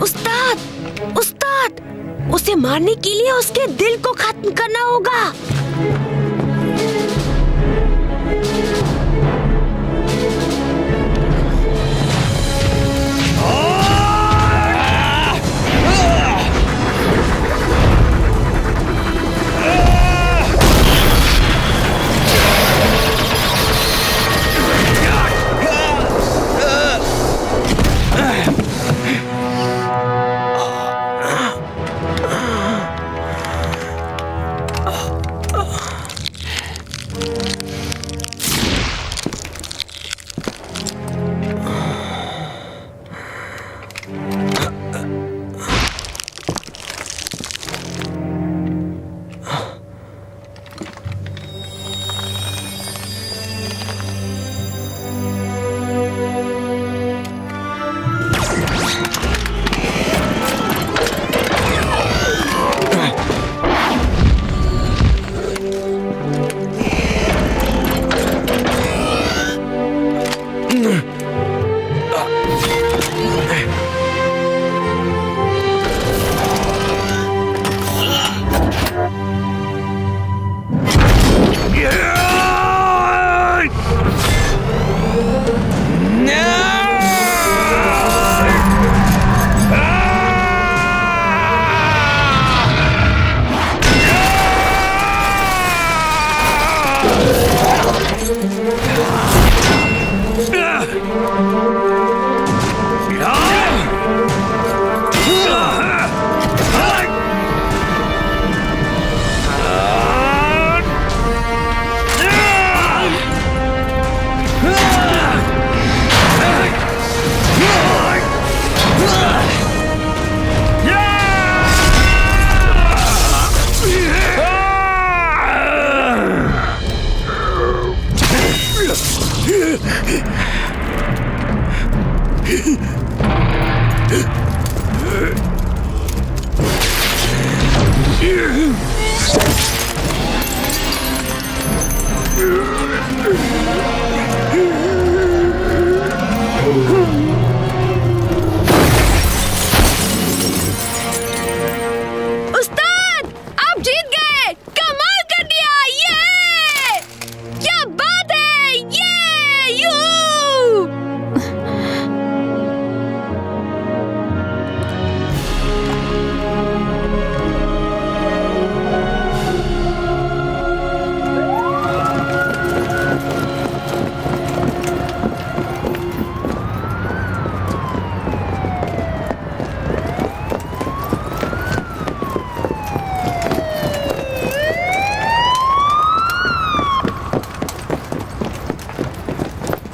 उस्ताद, उस्ताद, उसे मारने के लिए उसके दिल को खत्म करना होगा।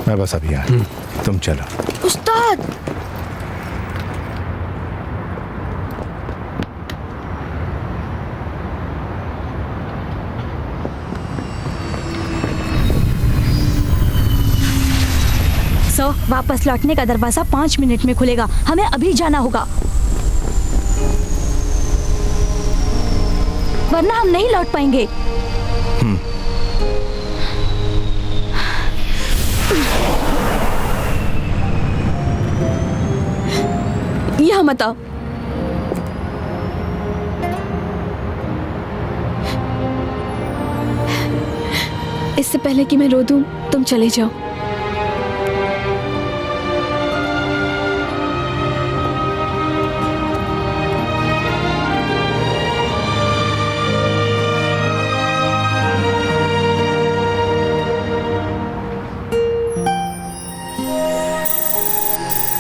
मैं बस अभी आया, तुम चलो। उस्ताद, वापस लौटने का दरवाजा 5 मिनट में खुलेगा। हमें अभी जाना होगा, वरना हम नहीं लौट पाएंगे। यहाँ मत आओ। इससे पहले कि मैं रो दूं, तुम चले जाओ।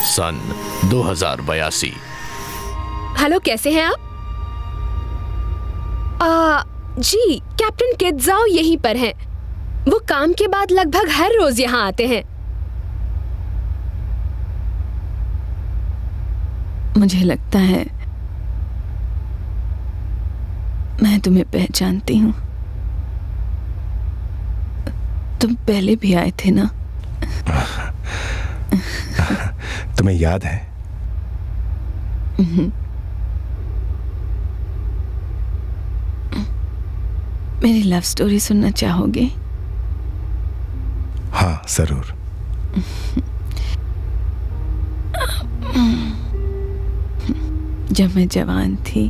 सन 2082। हेलो, कैसे हैं आप? जी, कैप्टन किडजाओ यहीं पर हैं। वो काम के बाद लगभग हर रोज यहाँ आते हैं। मुझे लगता है मैं तुम्हें पहचानती हूँ। तुम पहले भी आए थे ना? तुम्हें याद है? मेरी लव स्टोरी सुनना चाहोगे? हाँ, जरूर। जब मैं जवान थी,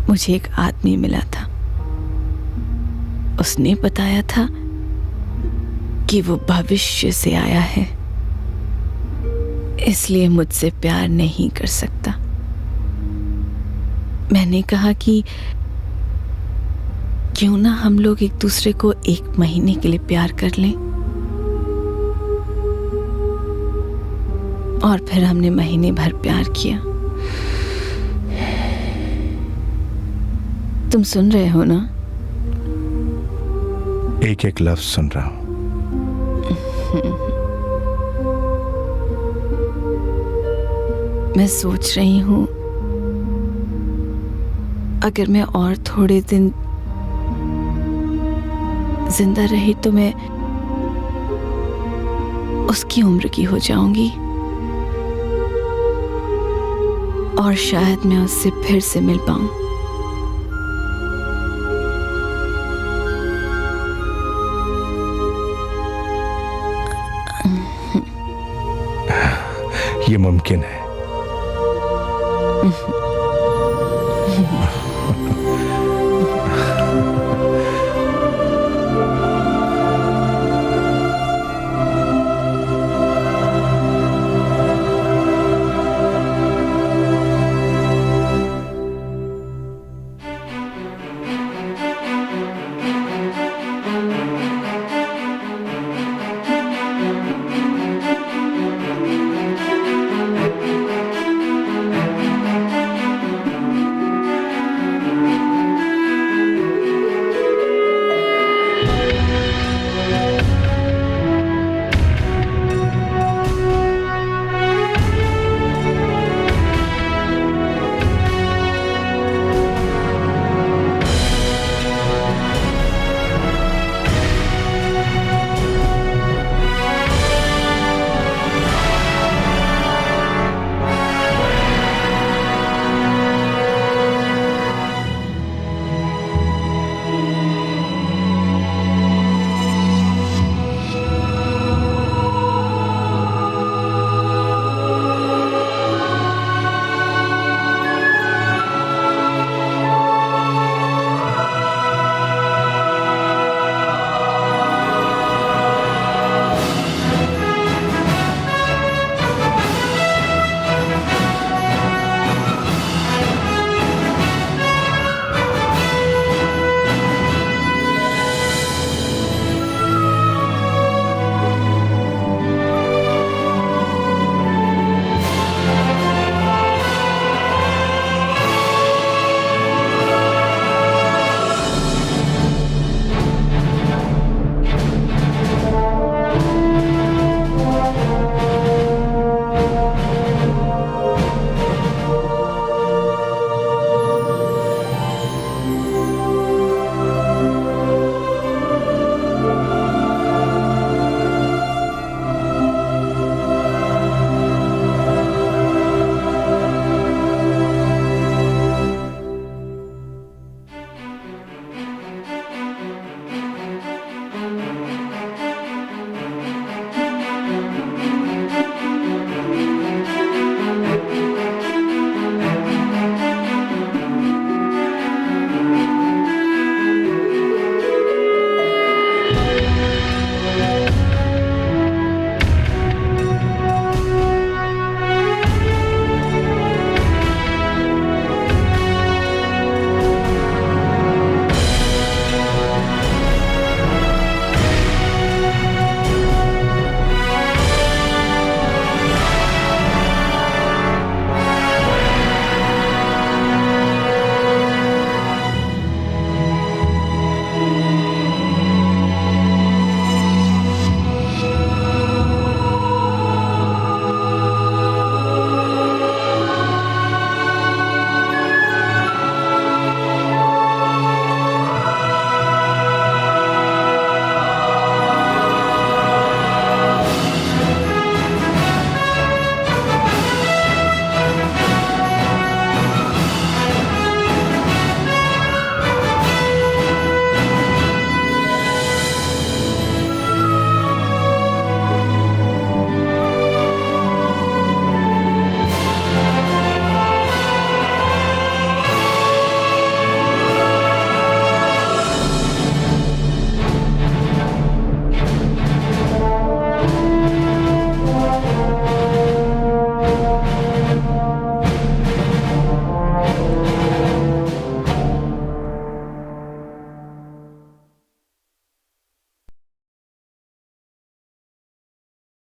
मुझे एक आदमी मिला था। उसने बताया था कि वो भविष्य से आया है, इसलिए मुझसे प्यार नहीं कर सकता। मैंने कहा कि क्यों ना हम लोग एक दूसरे को 1 महीने के लिए प्यार कर लें। और फिर हमने महीने भर प्यार किया। तुम सुन रहे हो ना? एक एक लफ्ज सुन रहा हूं। मैं सोच रही हूं अगर मैं और थोड़े दिन जिंदा रही तो मैं उसकी उम्र की हो जाऊंगी और शायद मैं उससे फिर से मिल पाऊं। ये मुमकिन है।